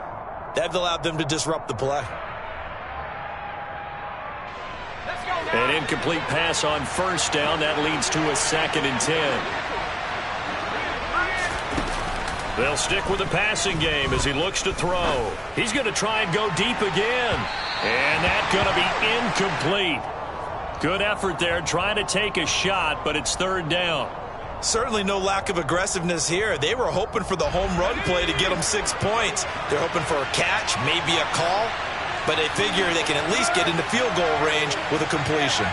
That allowed them to disrupt the play. An incomplete pass on 1st down. That leads to a 2nd and 10. They'll stick with the passing game as he looks to throw. He's going to try and go deep again. And that's going to be incomplete. Good effort there trying to take a shot, but it's 3rd down. Certainly no lack of aggressiveness here. They were hoping for the home run play to get them 6 points. They're hoping for a catch, maybe a call, but they figure they can at least get into field goal range with a completion.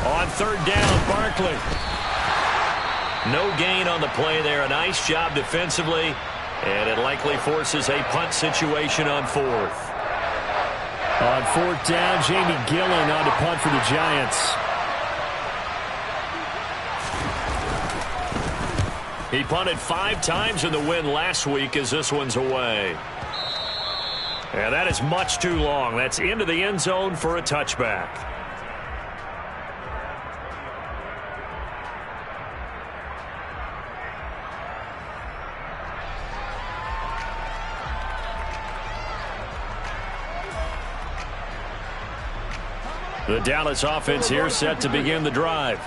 On 3rd down, Barkley. No gain on the play there. A nice job defensively, and it likely forces a punt situation on 4th. On 4th down, Jamie Gillen on to punt for the Giants. He punted 5 times in the win last week as this one's away. And that is much too long. That's into the end zone for a touchback. The Dallas offense here set to begin the drive.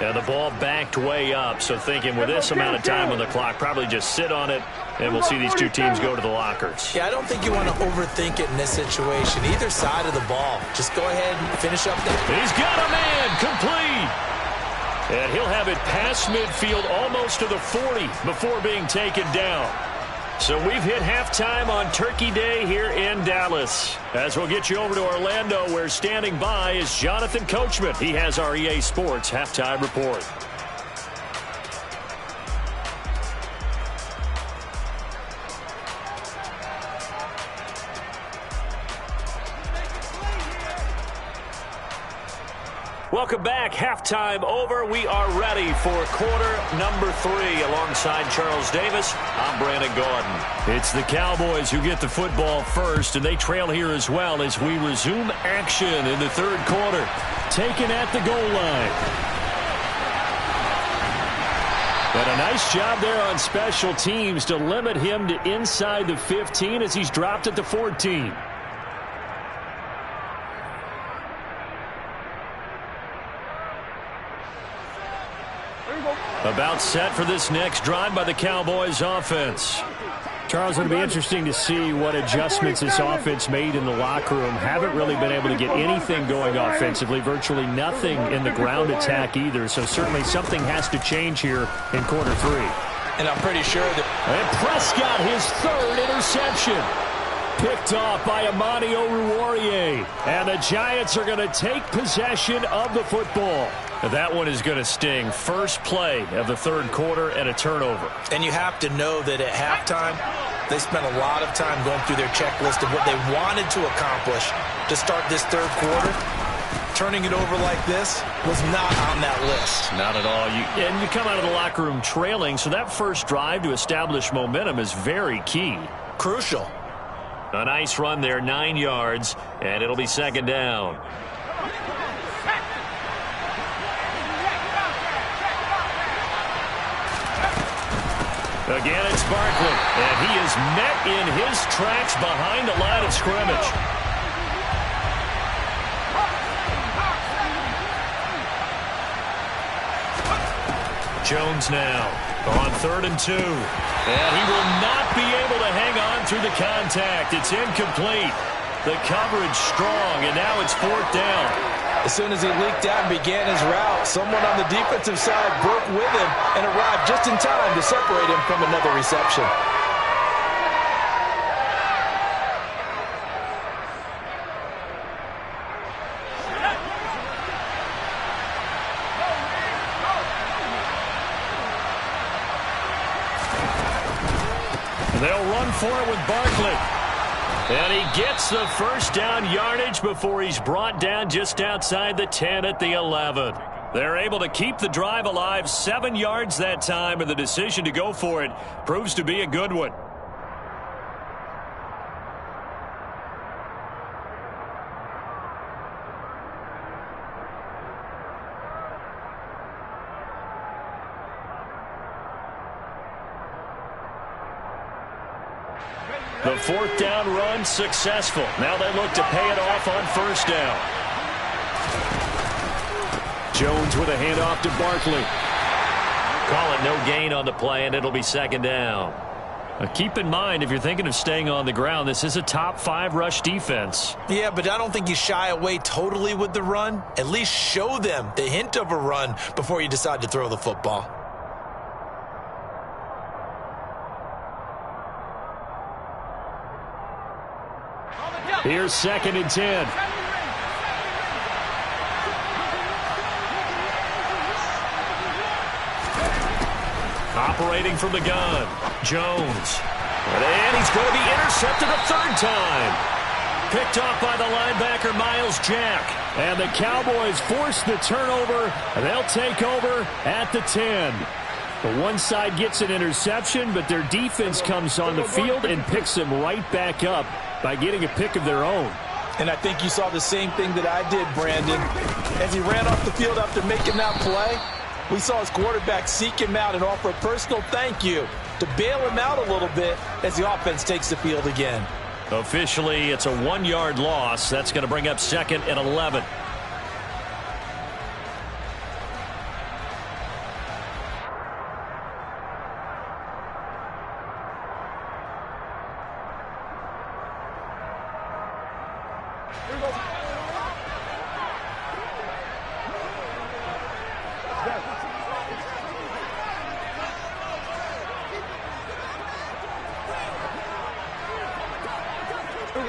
And the ball backed way up, so thinking with this amount of time on the clock, probably just sit on it, and we'll see these two teams go to the lockers. Yeah, I don't think you want to overthink it in this situation. Either side of the ball. Just go ahead and finish up there. He's got a man, complete. And he'll have it past midfield almost to the 40 before being taken down. So we've hit halftime on Turkey Day here in Dallas. As we'll get you over to Orlando, where standing by is Jonathan Coachman. He has our EA Sports halftime report. Welcome back. Halftime over. We are ready for quarter number 3. Alongside Charles Davis, I'm Brandon Gaudin. It's the Cowboys who get the football first, and they trail here as well as we resume action in the third quarter. Taken at the goal line. And a nice job there on special teams to limit him to inside the 15 as he's dropped at the 14. About set for this next drive by the Cowboys offense. Charles, it'll be interesting to see what adjustments this offense made in the locker room. Haven't really been able to get anything going offensively, virtually nothing in the ground attack either. So certainly something has to change here in quarter 3. And I'm pretty sure that... And Prescott, his third interception. Picked off by Amani Oruwariye. And the Giants are going to take possession of the football. That one is going to sting. First play of the third quarter and a turnover. And you have to know that at halftime, they spent a lot of time going through their checklist of what they wanted to accomplish to start this third quarter. Turning it over like this was not on that list. Not at all. And you come out of the locker room trailing, so that first drive to establish momentum is very key. Crucial. A nice run there, 9 yards, and it'll be second down. Again, it's Barkley, and he is met in his tracks behind the line of scrimmage. Jones now on 3rd and 2. And he will not be able to hang on through the contact. It's incomplete. The coverage strong, and now it's 4th down. As soon as he leaked out and began his route, someone on the defensive side broke with him and arrived just in time to separate him from another reception. They'll run for it with Barkley. And he gets the first down yardage before he's brought down just outside the 10 at the 11. They're able to keep the drive alive, 7 yards that time, and the decision to go for it proves to be a good one. The 4th down run successful. Now they look to pay it off on 1st down. Jones with a handoff to Barkley. Call it no gain on the play, and it'll be 2nd down. Keep in mind, if you're thinking of staying on the ground, this is a top 5 rush defense. Yeah, but I don't think you shy away totally with the run. At least show them the hint of a run before you decide to throw the football. Here's 2nd and 10. Operating from the gun, Jones. And he's going to be intercepted a 3rd time. Picked off by the linebacker, Miles Jack. And the Cowboys force the turnover. They'll take over at the 10. The one side gets an interception, but their defense comes on the field and picks them right back up by getting a pick of their own. And I think you saw the same thing that I did, Brandon. As he ran off the field after making that play, we saw his quarterback seek him out and offer a personal thank you to bail him out a little bit as the offense takes the field again. Officially, it's a 1-yard loss. That's going to bring up 2nd and 11.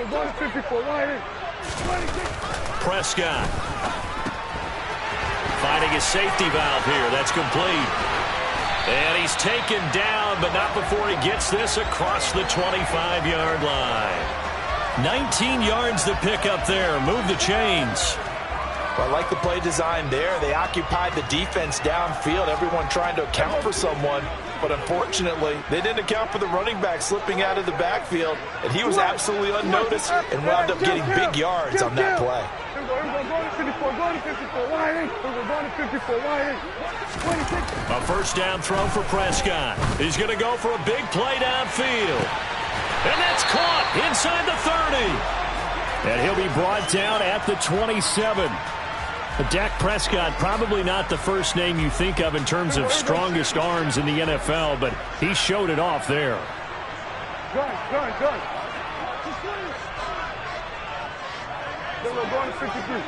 We're going to 54 wide. 26. Prescott finding his safety valve here. That's complete. And he's taken down, but not before he gets this across the 25-yard line. 19 yards to pick up there. Move the chains. Well, I like the play design there. They occupied the defense downfield, everyone trying to account for someone. But unfortunately, they didn't account for the running back slipping out of the backfield. And he was absolutely unnoticed and wound up getting big yards on that play. A first down throw for Prescott. He's going to go for a big play downfield. And that's caught inside the 30. And he'll be brought down at the 27. Dak Prescott, probably not the first name you think of in terms of strongest arms in the NFL, but he showed it off there. Good. Then we're going to 53.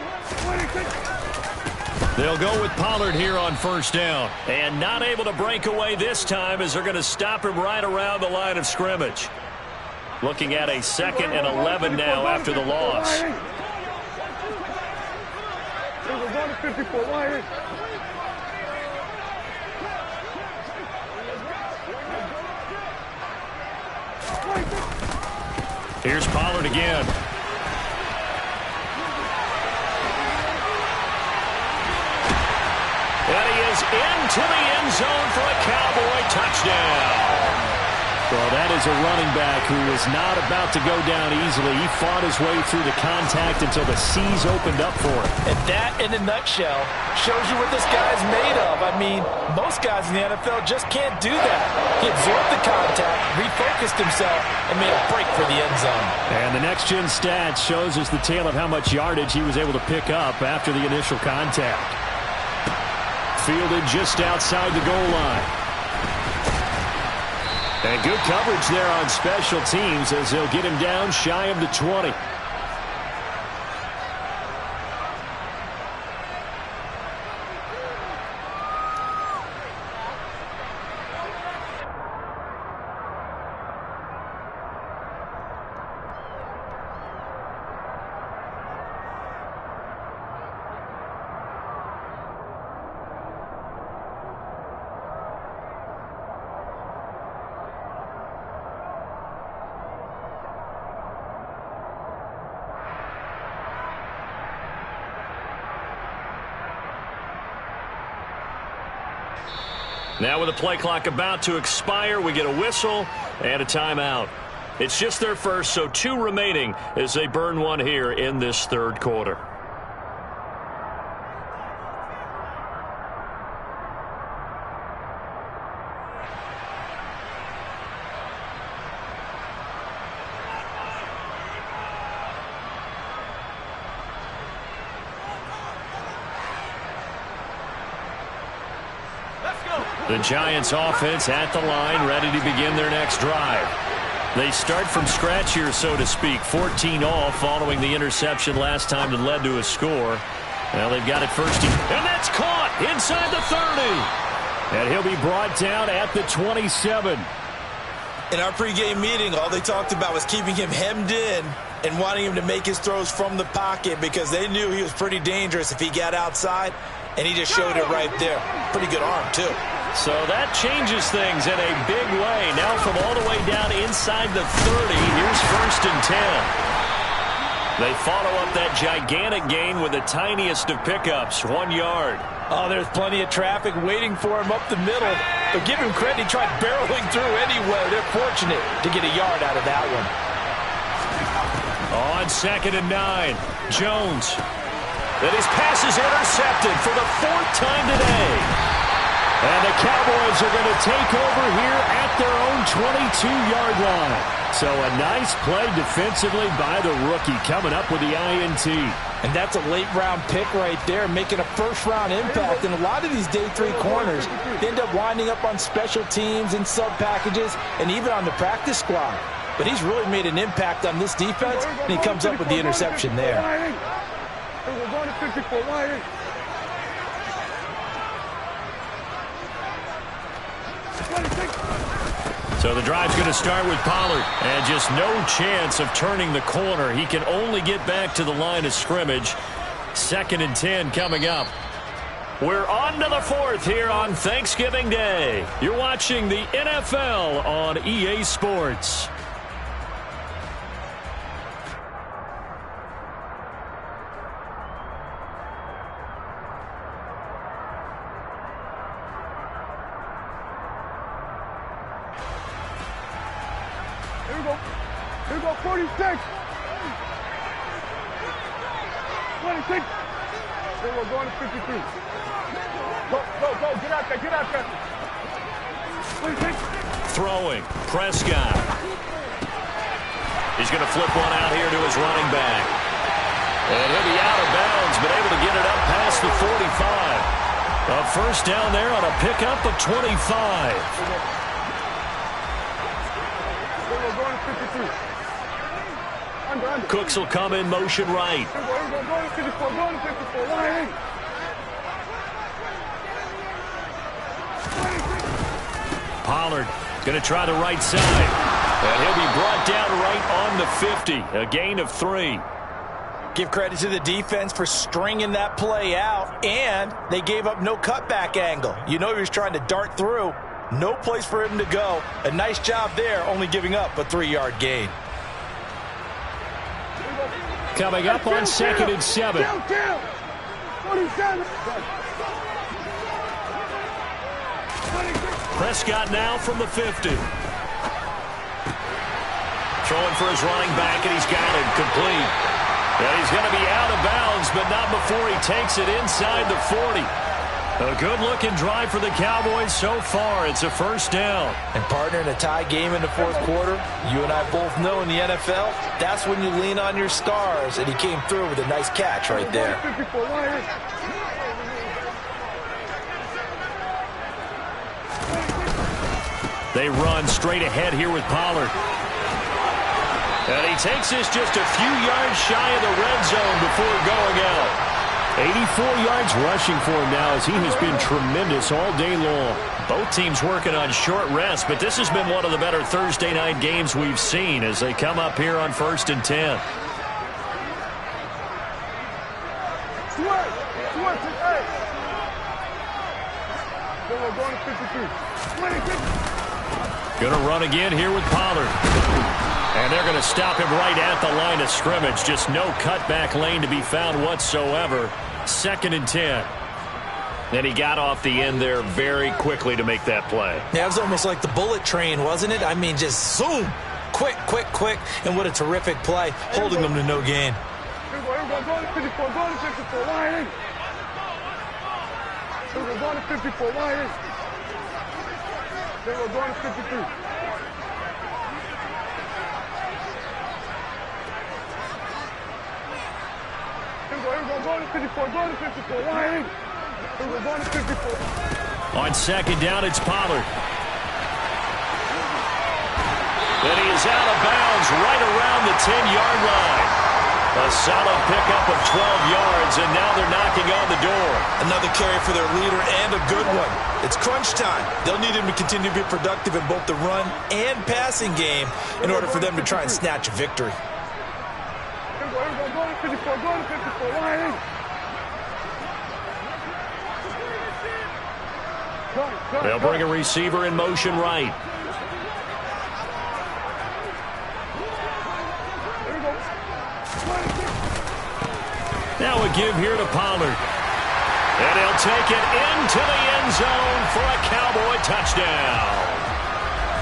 26. They'll go with Pollard here on first down. And not able to break away this time as they're going to stop him right around the line of scrimmage. Looking at a 2nd and 11 now after the loss. We're going to 54 wide. Here's Pollard again. And he is into the end zone for a Cowboy touchdown. Well, that is a running back who is not about to go down easily. He fought his way through the contact until the seas opened up for him. And that, in a nutshell, shows you what this guy's made of. I mean, most guys in the NFL just can't do that. He absorbed the contact, refocused himself, and made a break for the end zone. And the next-gen stats shows us the tale of how much yardage he was able to pick up after the initial contact. Fielded just outside the goal line. And good coverage there on special teams as they'll get him down shy of the 20. Now with the play clock about to expire, we get a whistle and a timeout. It's just their first, so 2 remaining as they burn one here in this third quarter. The Giants offense at the line, ready to begin their next drive. They start from scratch here, so to speak. 14 all following the interception last time that led to a score. Well, they've got it first. And that's caught inside the 30. And he'll be brought down at the 27. In our pregame meeting, all they talked about was keeping him hemmed in and wanting him to make his throws from the pocket because they knew he was pretty dangerous if he got outside, and he just showed it right there. Pretty good arm, too. So that changes things in a big way. Now from all the way down inside the 30, here's 1st and 10. They follow up that gigantic gain with the tiniest of pickups, 1 yard. Oh, there's plenty of traffic waiting for him up the middle. But give him credit, he tried barreling through anyway. They're fortunate to get a yard out of that one. On 2nd and 9, Jones. And his pass is intercepted for the 4th time today. And the Cowboys are going to take over here at their own 22-yard line. So a nice play defensively by the rookie coming up with the INT. And that's a late-round pick right there, making a first-round impact. And a lot of these day 3 corners, they end up winding up on special teams and sub-packages and even on the practice squad. But he's really made an impact on this defense, and he comes up with the interception there. We're going to 54 wide. So the drive's going to start with Pollard. And just no chance of turning the corner. He can only get back to the line of scrimmage. 2nd and 10 coming up. We're on to the 4th here on Thanksgiving Day. You're watching the NFL on EA Sports. Here we go, 46. 26. Then we're going to 53. Go, get out there. 26. Throwing, Prescott. He's going to flip one out here to his running back. And he'll be out of bounds, but able to get it up past the 45. A first down there on a pickup of 25. Cooks will come in motion right. Pollard going to try the right side. And he'll be brought down right on the 50. A gain of 3. Give credit to the defense for stringing that play out, and they gave up no cutback angle. You know he was trying to dart through. No place for him to go. A nice job there, only giving up a 3-yard gain. Coming up on 2nd and 7. Prescott now from the 50. Throwing for his running back, and he's got it complete. And he's going to be out of bounds, but not before he takes it inside the 40. A good-looking drive for the Cowboys so far. It's a first down. And, partner, in a tie game in the 4th quarter, you and I both know in the NFL, that's when you lean on your stars. And he came through with a nice catch right there. They run straight ahead here with Pollard. And he takes this just a few yards shy of the red zone before going out. 84 yards rushing for him now as he has been tremendous all day long. Both teams working on short rest, but this has been one of the better Thursday night games we've seen as they come up here on 1st and 10. Going to run again here with Pollard. And they're going to stop him right at the line of scrimmage. Just no cutback lane to be found whatsoever. 2nd and 10. And he got off the end there very quickly to make that play. Yeah, it was almost like the bullet train, wasn't it? I mean, just zoom. Quick. And what a terrific play, holding them to no gain. On 2nd down, it's Pollard. And he is out of bounds right around the 10-yard line. A solid pickup of 12 yards, and now they're knocking on the door. Another carry for their leader, and a good one. It's crunch time. They'll need him to continue to be productive in both the run and passing game in order for them to try and snatch a victory. They'll bring a receiver in motion right. Now a give here to Pollard. And he'll take it into the end zone for a Cowboy touchdown.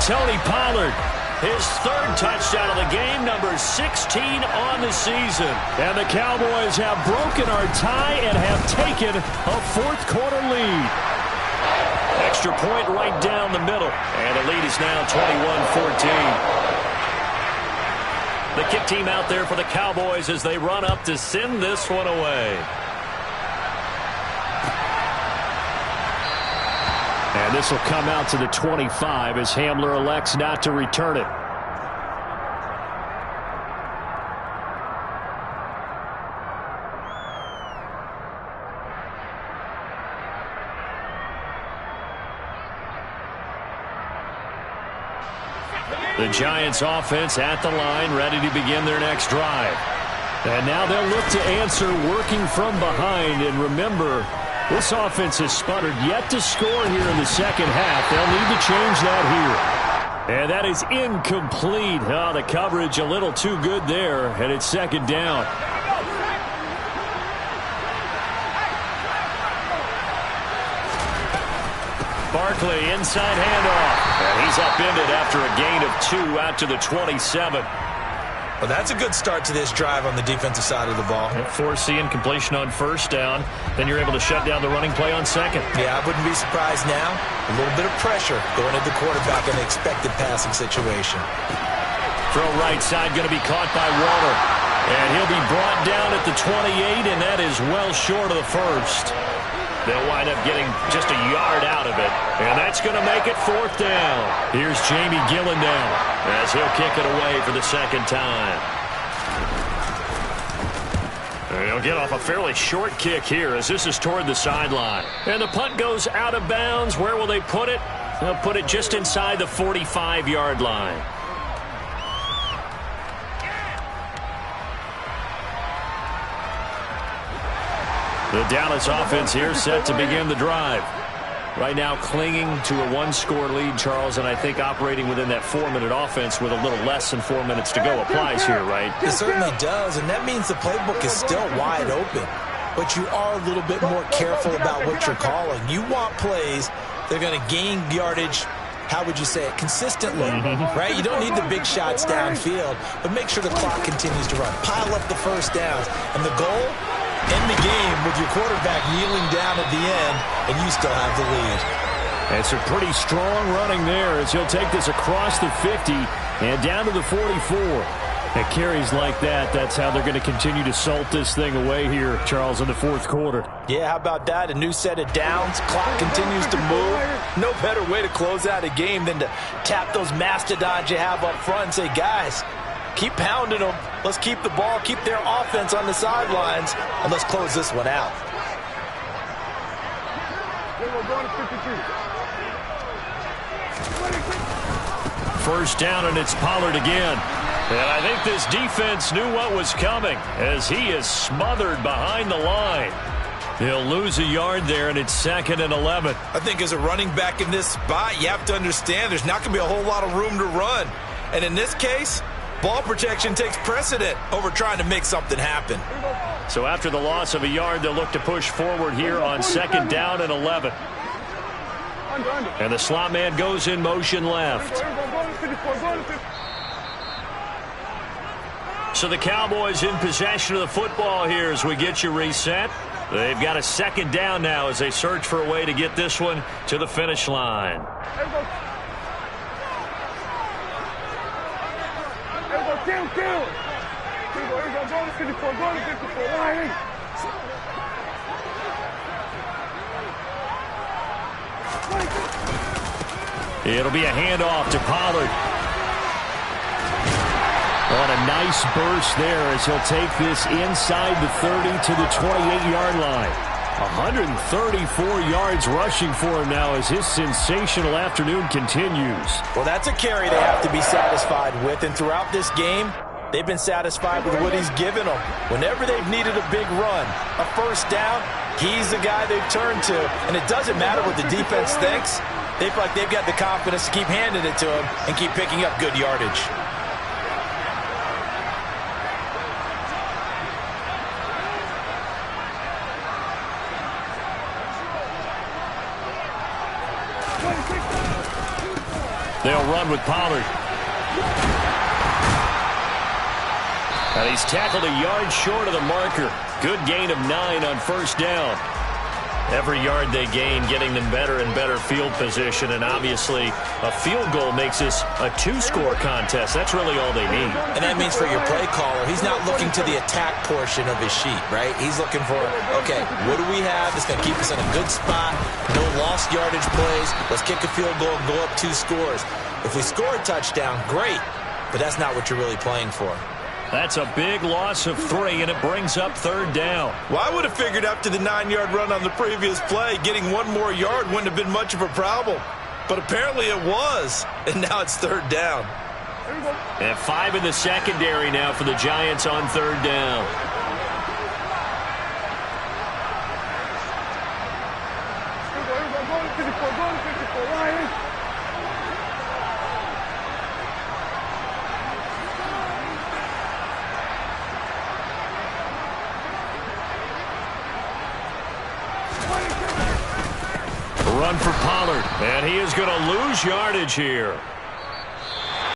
Tony Pollard, his 3rd touchdown of the game, number 16 on the season. And the Cowboys have broken our tie and have taken a 4th quarter lead. Extra point right down the middle. And the lead is now 21-14. The kick team out there for the Cowboys as they run up to send this one away. And this will come out to the 25 as Hamler elects not to return it. The Giants offense at the line, ready to begin their next drive. And now they'll look to answer working from behind. And remember, this offense has sputtered yet to score here in the second half. They'll need to change that here. And that is incomplete. Oh, the coverage a little too good there, and it's second down. Barkley, inside handoff. And he's upended after a gain of 2 out to the 27. Well, that's a good start to this drive on the defensive side of the ball. Force the incompletion on first down. Then you're able to shut down the running play on second. Yeah, I wouldn't be surprised now. A little bit of pressure going at the quarterback in the expected passing situation. Throw right side going to be caught by Waller. And he'll be brought down at the 28, and that is well short of the first. They'll wind up getting just a yard out of it. And that's going to make it fourth down. Here's Jamie Gillendown as he'll kick it away for the second time. And he'll get off a fairly short kick here as this is toward the sideline. And the punt goes out of bounds. Where will they put it? They'll put it just inside the 45-yard line. The Dallas offense here set to begin the drive. Right now clinging to a one-score lead, Charles, and I think operating within that 4-minute offense with a little less than 4 minutes to go applies here, right? It certainly does, and that means the playbook is still wide open. But you are a little bit more careful about what you're calling. You want plays that are going to gain yardage, how would you say it, consistently, right? You don't need the big shots downfield, but make sure the clock continues to run. Pile up the first downs, and the goal, end the game with your quarterback kneeling down at the end, and you still have the lead. It's a pretty strong running there as he'll take this across the 50 and down to the 44. At carries like that, that's how they're going to continue to salt this thing away here, Charles, in the fourth quarter. Yeah, how about that? A new set of downs. Clock continues to move. No better way to close out a game than to tap those mastodons you have up front and say, guys, keep pounding them. Let's keep the ball, keep their offense on the sidelines, and let's close this one out. First down, and it's Pollard again. And I think this defense knew what was coming as he is smothered behind the line. He'll lose a yard there, and it's 2nd and 11. I think as a running back in this spot, you have to understand there's not going to be a whole lot of room to run. And in this case, ball protection takes precedent over trying to make something happen. So after the loss of a yard, they'll look to push forward here on 2nd down and 11. And the slot man goes in motion left. So the Cowboys in possession of the football here as we get you reset. They've got a 2nd down now as they search for a way to get this one to the finish line. It'll be a handoff to Pollard. On a nice burst there as he'll take this inside the 30 to the 28-yard line. 134 yards rushing for him now as his sensational afternoon continues. Well, that's a carry they have to be satisfied with, and throughout this game, they've been satisfied with what he's given them. Whenever they've needed a big run, a first down, he's the guy they've turned to. And it doesn't matter what the defense thinks. They feel like they've got the confidence to keep handing it to him and keep picking up good yardage. They'll run with Pollard. And he's tackled a yard short of the marker. Good gain of 9 on first down. Every yard they gain getting them better and better field position, and obviously a field goal makes this a 2-score contest. That's really all they need. And that means for your play caller, he's not looking to the attack portion of his sheet, right? He's looking for, okay, what do we have that's going to keep us in a good spot? No lost yardage plays. Let's kick a field goal and go up 2 scores. If we score a touchdown, great, but that's not what you're really playing for. That's a big loss of 3, and it brings up 3rd down. Well, I would have figured after the 9-yard run on the previous play, getting 1 more yard wouldn't have been much of a problem. But apparently it was, and now it's 3rd down. And 5 in the secondary now for the Giants on 3rd down. Run for Pollard, and he is going to lose yardage here.